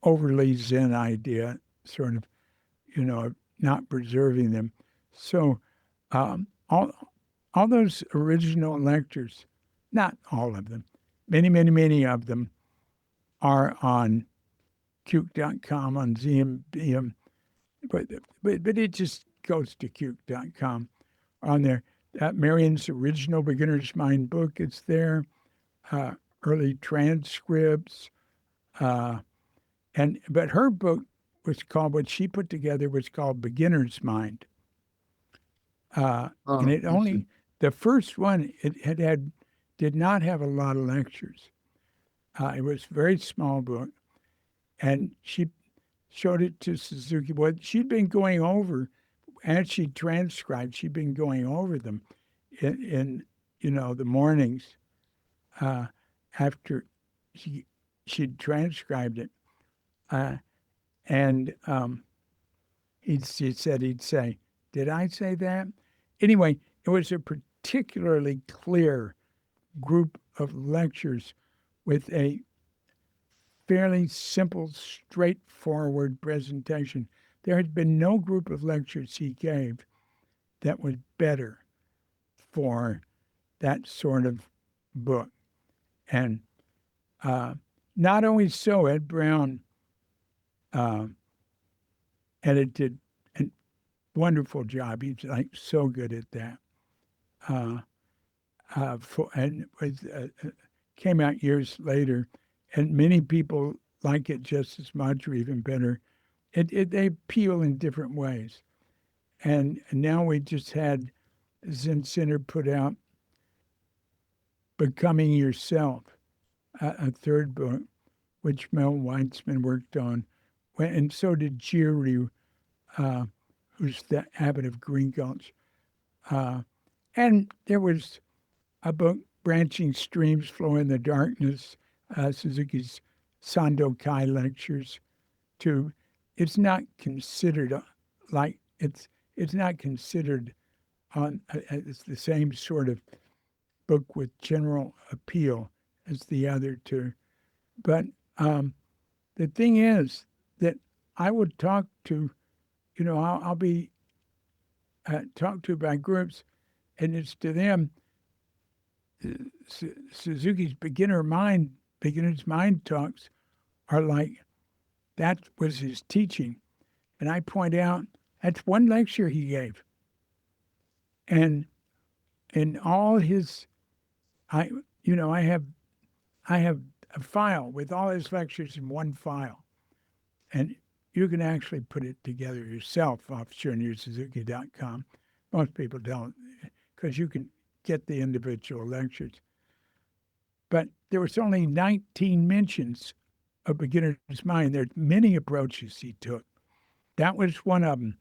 overly Zen idea, sort of, of not preserving them. So all those original lectures, not all of them, many, many, many of them are on Cuke.com, on ZMBM, but it just goes to Cuke.com on there. Marion's original Beginner's Mind book is there, early transcripts, but her book was called, what she put together was called Beginner's Mind. And it only, the first one, did not have a lot of lectures. It was a very small book. And she showed it to Suzuki. Well, she'd been going over, as she transcribed, she'd been going over them in the mornings after she'd transcribed it. And he'd say, did I say that? Anyway, it was a particularly clear group of lectures with a fairly simple, straightforward presentation. There had been no group of lectures he gave that was better for that sort of book. And not only so, Ed Brown edited a wonderful job. He's like so good at that. And came out years later, and many people like it just as much or even better. They appeal in different ways. And now we just had Zen Center put out Becoming Yourself, a third book, which Mel Weitzman worked on. And so did Shunryu, who's the abbot of Green Gulch. And there was a book, Branching Streams Flow in the Darkness, Suzuki's Sandokai lectures, too. It's not considered it's not considered on it's the same sort of book with general appeal as the other two. But the thing is that I would talk to, I'll be talked to by groups, and it's to them, Suzuki's Beginner's Mind talks are like, that was his teaching. And I point out, that's one lecture he gave. And in all his, I have a file with all his lectures in one file. And you can actually put it together yourself off ShunyuSuzuki.com. Most people don't, because you can get the individual lectures. But there was only 19 mentions of Beginner's Mind. There's many approaches he took. That was one of them.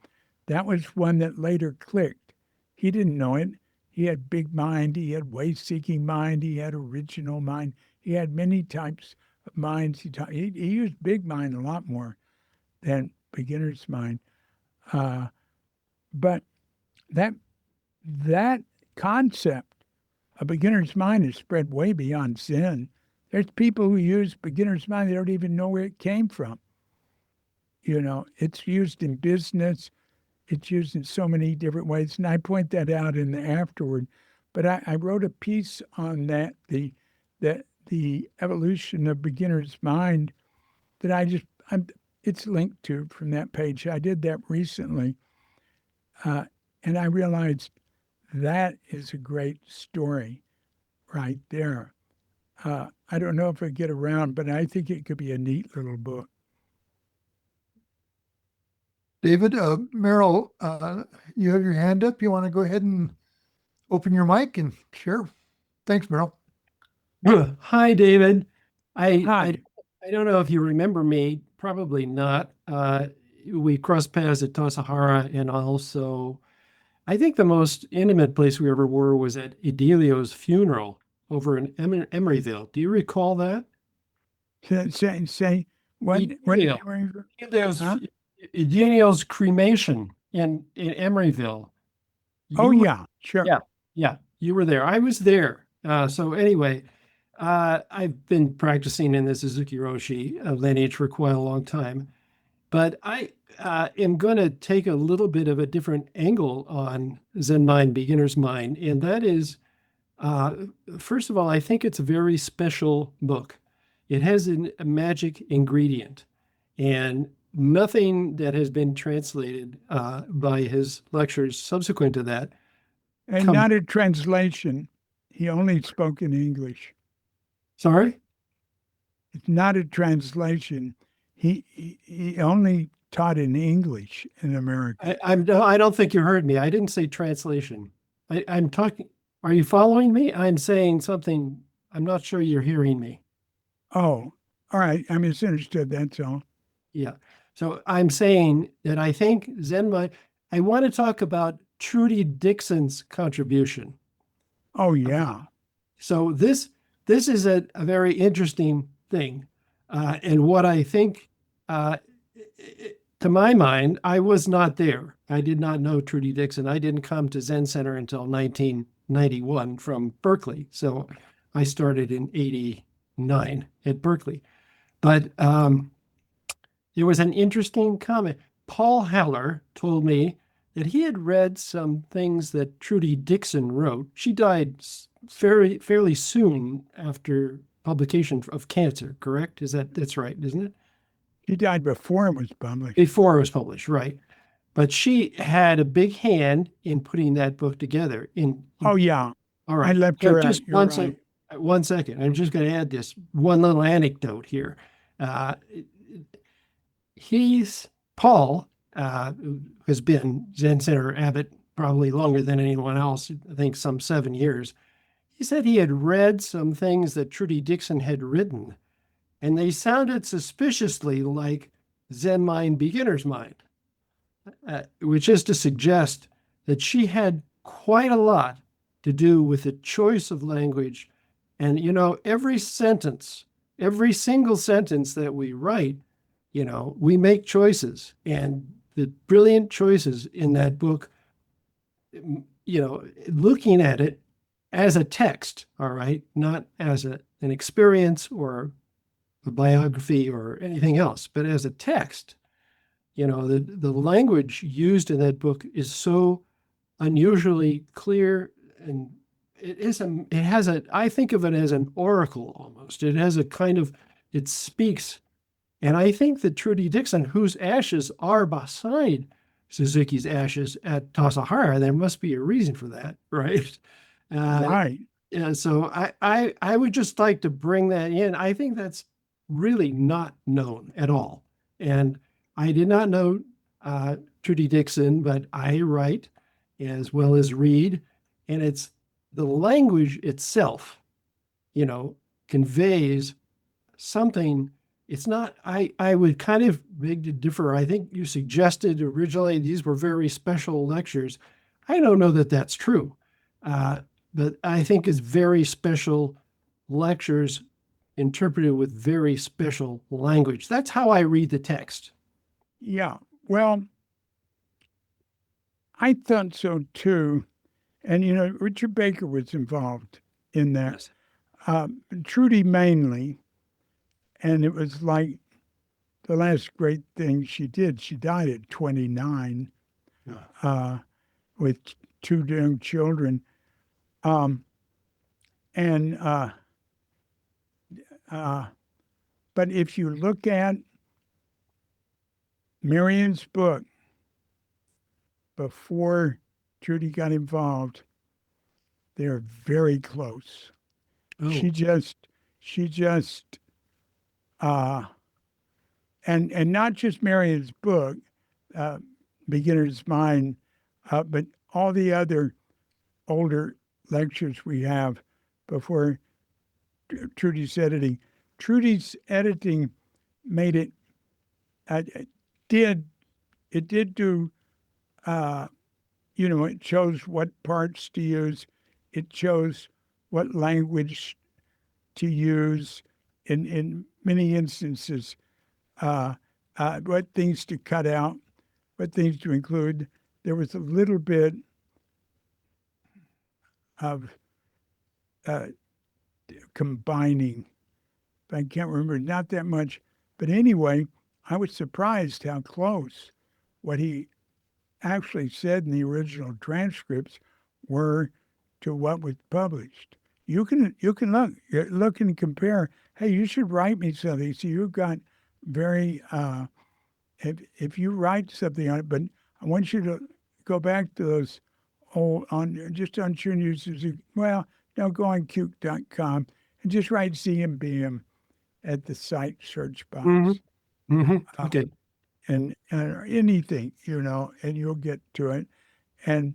That was one that later clicked. He didn't know it. He had big mind. He had way-seeking mind. He had original mind. He had many types of minds. He used big mind a lot more than Beginner's Mind. But that concept of Beginner's Mind is spread way beyond Zen. There's people who use Beginner's Mind, they don't even know where it came from. It's used in business. It's used in so many different ways. And I point that out in the afterward. But I wrote a piece on that, the evolution of Beginner's Mind, that it's linked to from that page. I did that recently. And I realized that is a great story right there. I don't know if I get around, but I think it could be a neat little book. David, Meryl, you have your hand up. You want to go ahead and open your mic and share? Thanks, Meryl. Hi, David. Hi. I don't know if you remember me. Probably not. We crossed paths at Tassajara, and also, I think the most intimate place we ever were was at Idilio's funeral over in Emeryville. Do you recall that? Say what? Idilio's cremation in Emeryville. Yeah, sure. Yeah, you were there. I was there. So anyway, I've been practicing in the Suzuki Roshi lineage for quite a long time, but I am going to take a little bit of a different angle on Zen Mind, Beginner's Mind, and that is, first of all, I think it's a very special book. it has a magic ingredient, and nothing that has been translated by his lectures subsequent to that. And Come- not a translation. He only spoke in English. Sorry? It's not a translation. He only taught in English in America. I don't think you heard me. I didn't say translation. I'm talking. Are you following me? I'm saying something. I'm not sure you're hearing me. Oh, all right. I misunderstood. That's all. Yeah. So I'm saying that I think Zen Mind. I want to talk about Trudy Dixon's contribution. Oh, yeah. So this is a very interesting thing, and what I think, to my mind, I was not there. I did not know Trudy Dixon. I didn't come to Zen Center until 1991 from Berkeley. So I started in '89 at Berkeley. But there was an interesting comment. Paul Haller told me that he had read some things that Trudy Dixon wrote. She died fairly soon after publication of cancer, correct? That's right, isn't it? He died before it was published. Before it was published, right. But she had a big hand in putting that book together. Oh, yeah. All right. I left So her out. just You're one right. second. 1 second. I'm just going to add this one little anecdote here. Paul has been Zen Center abbot probably longer than anyone else. I think some 7 years. He said he had read some things that Trudy Dixon had written, and they sounded suspiciously like Zen Mind, Beginner's Mind, which is to suggest that she had quite a lot to do with the choice of language. And, every single sentence that we write, we make choices. And the brilliant choices in that book, looking at it as a text, all right, not as an experience or a biography or anything else, but as a text, the language used in that book is so unusually clear, and I think of it as an oracle almost. It has it speaks. And I think that Trudy Dixon, whose ashes are beside Suzuki's ashes at Tassajara, there must be a reason for that, right? Right. Yeah, so I would just like to bring that in. I think that's really not known at all. And I did not know Trudy Dixon, but I write as well as read, and it's the language itself, conveys something. It's not, I would kind of beg to differ. I think you suggested originally these were very special lectures. I don't know that that's true. But I think it's very special lectures interpreted with very special language. That's how I read the text. Yeah. Well, I thought so too. And, Richard Baker was involved in that. Yes. Trudy mainly. And it was like the last great thing she did. She died at 29 with 2 young children. But if you look at Marion's book before Trudy got involved, they're very close. Oh. She just and not just Marion's book, Beginner's Mind, but all the other older lectures we have before Trudy's editing. Trudy's editing made it, did do, it chose what parts to use. It chose what language to use in many instances, what things to cut out, what things to include. There was a little bit of combining. I can't remember, not that much. But anyway, I was surprised how close what he actually said in the original transcripts were to what was published. you can look and compare. Hey, you should write me something. So you've got very if you write something on it, but I want you to go back to those old on Shunryu Suzuki. Well, no, go on Cuke.com and just write ZMBM at the site search box. Okay. And anything, and you'll get to it. And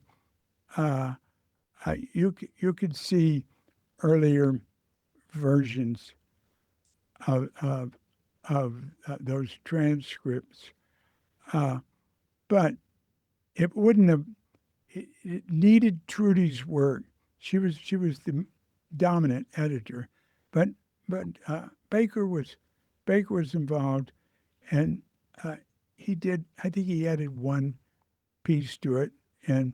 you could see earlier versions of those transcripts, but it wouldn't have. It needed Trudy's work. She was the dominant editor, but Baker was involved, and he did. I think he added one piece to it, and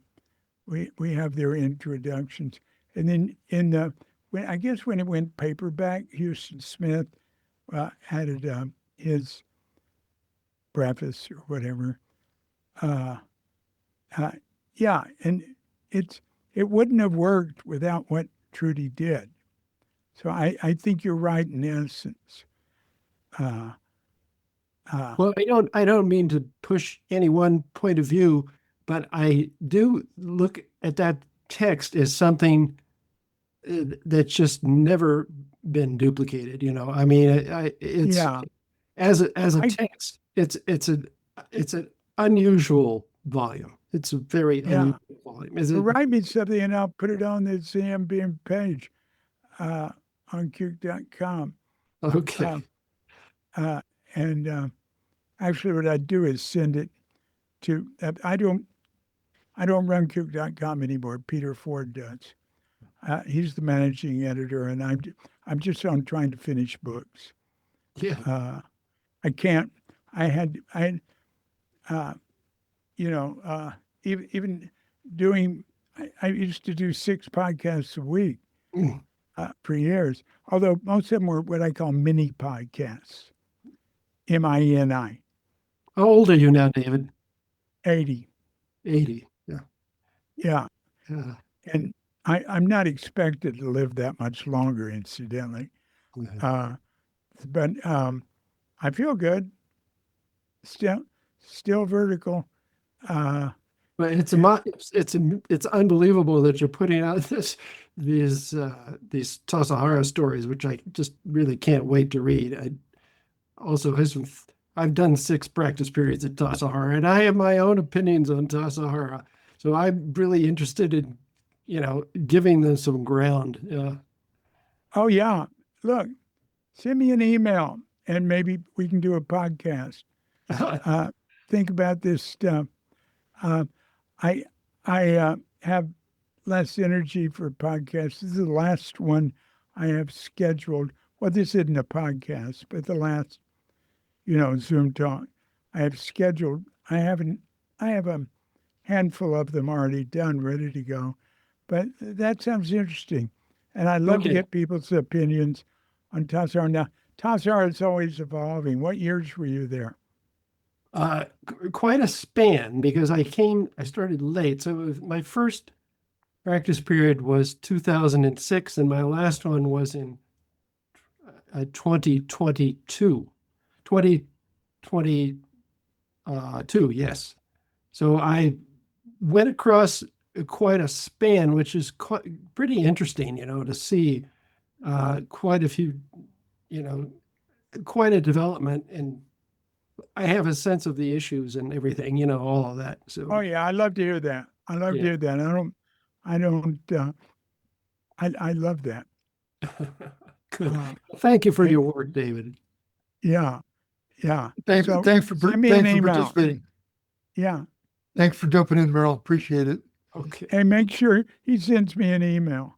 we have their introductions. And then when it went paperback, Houston Smith added his preface or whatever. Yeah, and it wouldn't have worked without what Trudy did. So I think you're right in essence. Well, I don't mean to push any one point of view, but I do look at that text as something that's just never been duplicated. I mean, it's as a text, it's an unusual volume. It's a very unusual volume. Write me something and I'll put it on the ZMBM page on Cuke.com. Okay. And actually, what I do is send it to. I don't run Cuke.com anymore. Peter Ford does. He's the managing editor, and I'm just on trying to finish books. Yeah. I can't. Even doing. I used to do 6 podcasts a week for years. Although most of them were what I call mini podcasts. MINI. How old are you now, David? 80. 80. Yeah. Yeah. And I'm not expected to live that much longer, incidentally. Mm-hmm. But I feel good. Still vertical. But it's unbelievable that you're putting out these Tassajara stories, which I just really can't wait to read. I've done 6 practice periods at Tassajara, and I have my own opinions on Tassajara. So I'm really interested in, giving them some ground. Oh yeah, look, send me an email, and maybe we can do a podcast. Think about this stuff. I have less energy for podcasts. This is the last one I have scheduled. Well, this isn't a podcast, but the last, Zoom talk I have scheduled. I have a handful of them already done, ready to go. But that sounds interesting. And I'd love to get people's opinions on Tassajara. Now, Tassajara is always evolving. What years were you there? Quite a span, because I started late. So my first practice period was 2006, and my last one was in 2022. 2022, yes. So I went across quite a span, which is pretty interesting, to see quite a few, quite a development, and I have a sense of the issues and everything, all of that. So. Oh yeah, I love to hear that. I love to hear that. I love that. Good. Thank you for your work, David. Yeah. Thanks for participating. Yeah. Thanks for jumping in, Merrill. Appreciate it. Okay. And make sure he sends me an email.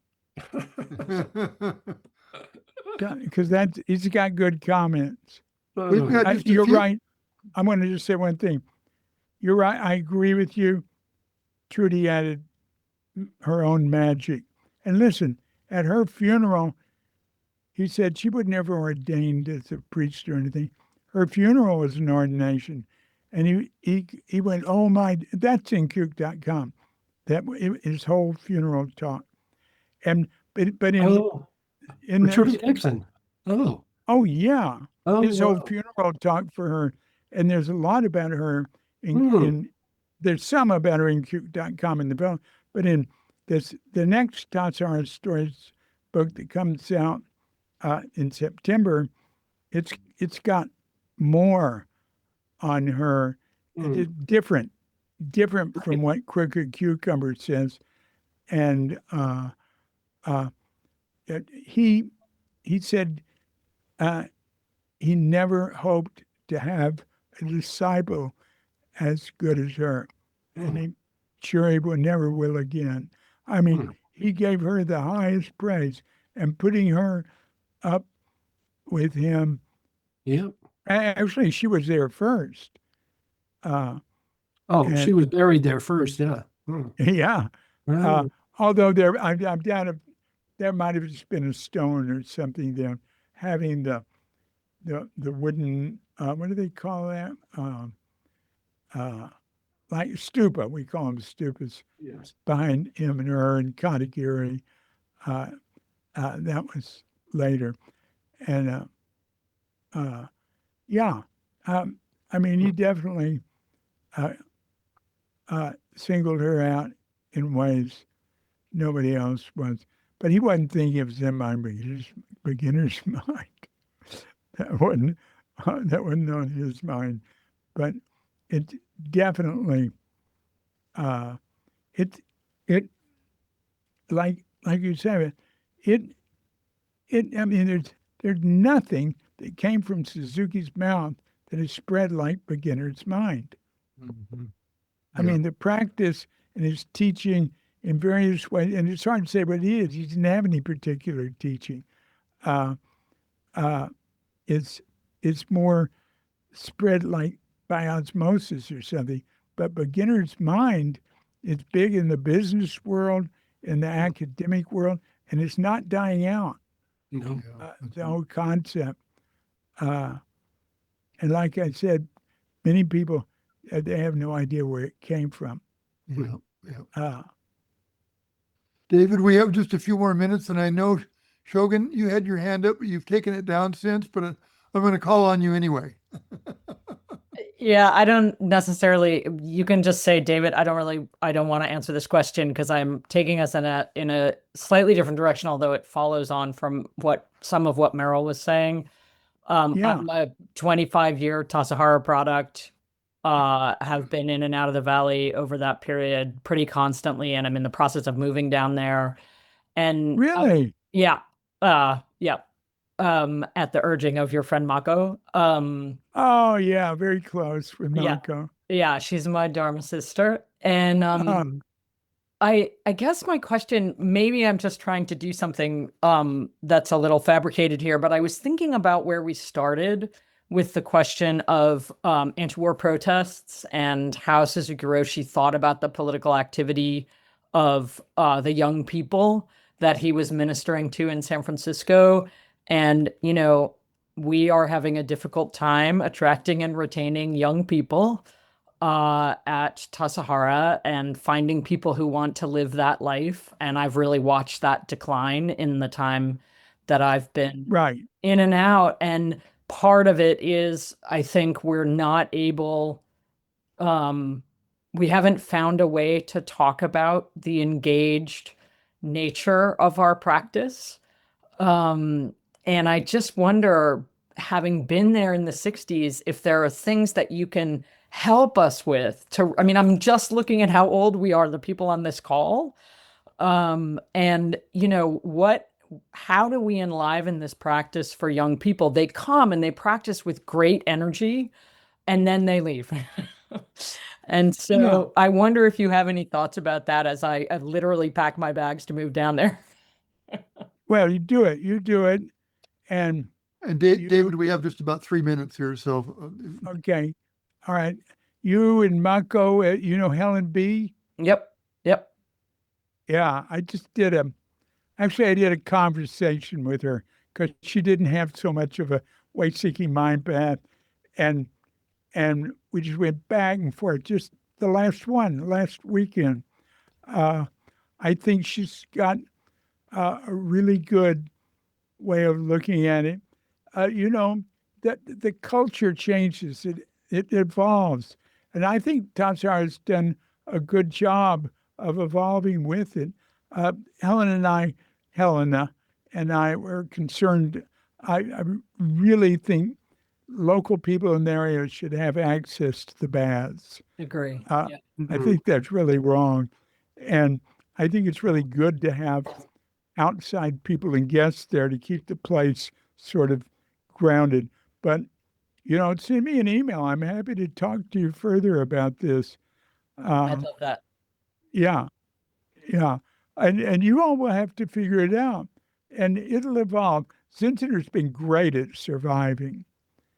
Because he's got good comments. You're right. I'm going to just say one thing. You're right. I agree with you. Trudy added her own magic. And listen, at her funeral, he said she was never ordained as a priest or anything. Her funeral was an ordination. And he went, oh my, that's in Cuke.com. His whole funeral talk. but Oh, in Trudy the, Dixon. Oh, oh yeah, oh, his whole wow. funeral talk for her, and there's a lot about her Hmm. in there's some about her in Q.com in the bill, but in the next Tassajara Stories book that comes out in September, it's got more on her, Hmm. different from Right. what Crooked Cucumber says, and uh, he said he never hoped to have a disciple as good as her, and Hmm. he never will again. I mean, Hmm. he gave her the highest praise, and putting her up with him. Yep. Actually, she was there first, Oh, and she was buried there first. Yeah. Hmm. yeah. Right. Although I'm down if there might have just been a stone or something there, having the wooden what do they call that? Uh, like stupa, we call them stupas Yes. behind him and her and Katagiri. Uh, that was later, and uh, yeah, I mean he definitely uh, singled her out in ways nobody else was. But he wasn't thinking of Zen Mind, beginner's mind. That wasn't on his mind. But it definitely, uh, it, it, like you said, it, I mean, there's nothing that came from Suzuki's mouth that is spread like beginner's mind. Mhm. I Yeah. mean, the practice and his teaching in various ways, and it's hard to say what he is. He didn't have any particular teaching. Uh, uh, it's more spread like by osmosis or something. But beginner's mind is big in the business world, in the academic world, and it's not dying out. No. Yeah. The whole concept. Uh, and like I said, many people they have no idea where it came from. Yeah. Yeah. Uh, David, we have just a few more minutes, and I know Shogun, you had your hand up, but you've taken it down since, but I'm going to call on you anyway. Yeah, I don't necessarily, you can just say, David, I don't want to answer this question because I'm taking us in a slightly different direction, although it follows on from some of what Meryl was saying. yeah, I'm a 25-year Tassajara product, have been in and out of the valley over that period pretty constantly, and I'm in the process of moving down there. And really. yeah, yeah, at the urging of your friend Mako. Oh yeah, very close with Yeah. Marco. Yeah, she's my Dharma sister. And Um, I guess my question, maybe I'm just trying to do something that's a little fabricated here, but I was thinking about where we started with the question of anti-war protests and how Suzuki Roshi thought about the political activity of the young people that he was ministering to in San Francisco. And, we are having a difficult time attracting and retaining young people at Tassajara and finding people who want to live that life. And I've really watched that decline in the time that I've been right. in and out. And part of it is, I think we're not able, we haven't found a way to talk about the engaged nature of our practice. Um, and I just wonder, having been there in the 60s, if there are things that you can help us with I mean, I'm just looking at how old we are, the people on this call. And how do we enliven this practice for young people? They come and they practice with great energy and then they leave. And Yeah. so I wonder if you have any thoughts about that as I literally pack my bags to move down there. Well, you do it. You do it. And And you, David, we have just about 3 minutes here, so okay. All right. You and Mako, Helen B. Yep. Yep. Yeah, I did a conversation with her because she didn't have so much of a way-seeking mind path. And we just went back and forth. Just the last weekend. I think she's got a really good way of looking at it. You know, that the culture changes, it evolves. And I think Tassajara has done a good job of evolving with it. Helena and I were concerned. I really think local people in the area should have access to the baths. Agree. Uh, Yeah. I think that's really wrong. And I think it's really good to have outside people and guests there to keep the place sort of grounded. But, you know, send me an email. I'm happy to talk to you further about this. I love that. Yeah, yeah. And you all will have to figure it out. And it'll evolve. Zen Center's been great at surviving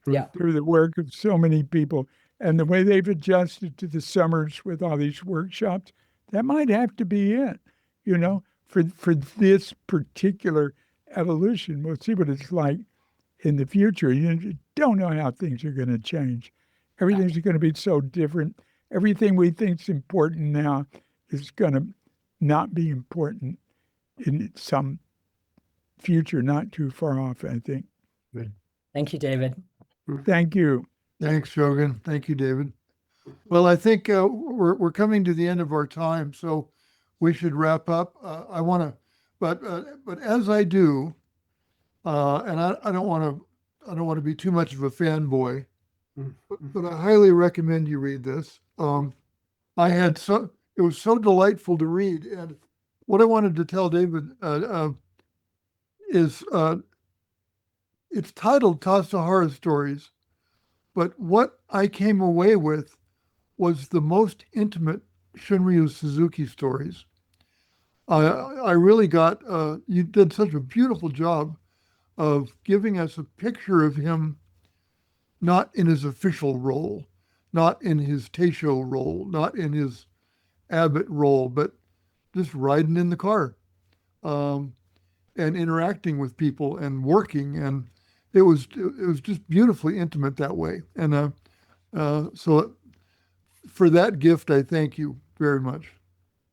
Yeah. through the work of so many people. And the way they've adjusted to the summers with all these workshops, that might have to be it, you know, for this particular evolution. We'll see what it's like in the future. You don't know how things are going to change. Everything's going to be so different. Everything we think is important now is going to not be important in some future not too far off, I think. Thank you, David. Thank you. Thanks, Shogun. Thank you, David. Well, I think we're coming to the end of our time, so we should wrap up. I want to, but as I do, and I don't want to be too much of a fanboy, but I highly recommend you read this. It was so delightful to read, and what I wanted to tell David is it's titled Tassajara Stories, but what I came away with was the most intimate Shunryu Suzuki stories. I really got, you did such a beautiful job of giving us a picture of him, not in his official role, not in his Teisho role, not in his abbot role, but just riding in the car and interacting with people and working. And it was just beautifully intimate that way. And so for that gift, I thank you very much.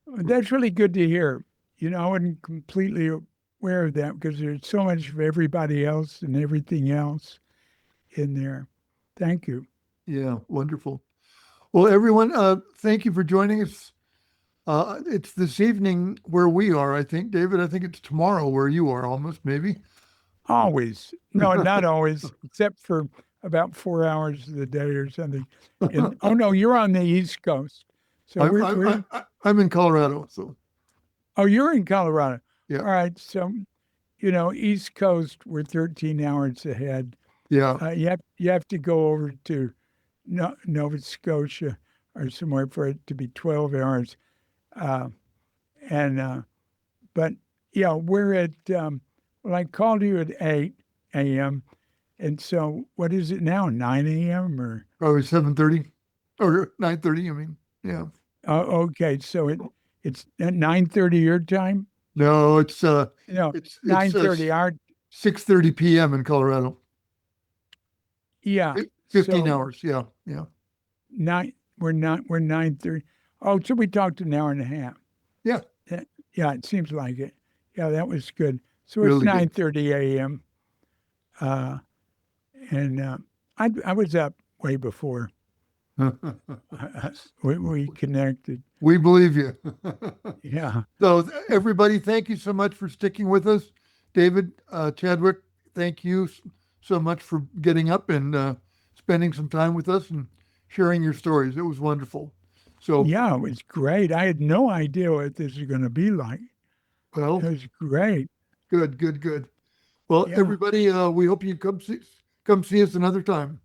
That's really good to hear. You know, I wasn't completely aware of that because there's so much of everybody else and everything else in there. Thank you. Yeah, wonderful. Well, everyone, thank you for joining us. It's this evening where we are, I think. David, I think it's tomorrow where you are almost, maybe. Always. No, not always, except for about 4 hours of the day or something. Oh, no, you're on the East Coast. So I'm in Colorado, so. Oh, you're in Colorado. Yeah. All right. So, you know, East Coast, we're 13 hours ahead. Yeah. You have to go over to Nova Scotia or somewhere for it to be 12 hours. But yeah, we're at, well, I called you at 8 a.m. And so what is it now? 9 a.m. or? Probably 7:30 or 9:30. I mean, yeah. Okay. So it's at 9:30 your time? No, it's No, it's 9:30 our. 6:30 p.m. in Colorado. Yeah. 15 so hours. Yeah. Yeah. We're 9:30. Oh, so we talked an hour and a half. Yeah. Yeah, it seems like it. Yeah, that was good. So Really it's good. 9:30 a.m. And I was up way before we connected. We believe you. Yeah. So everybody, thank you so much for sticking with us. David Chadwick, thank you so much for getting up and spending some time with us and sharing your stories. It was wonderful. So yeah, it was great. I had no idea what this was going to be like. well, It was great. good. Well, Yeah. everybody, we hope you come see us another time.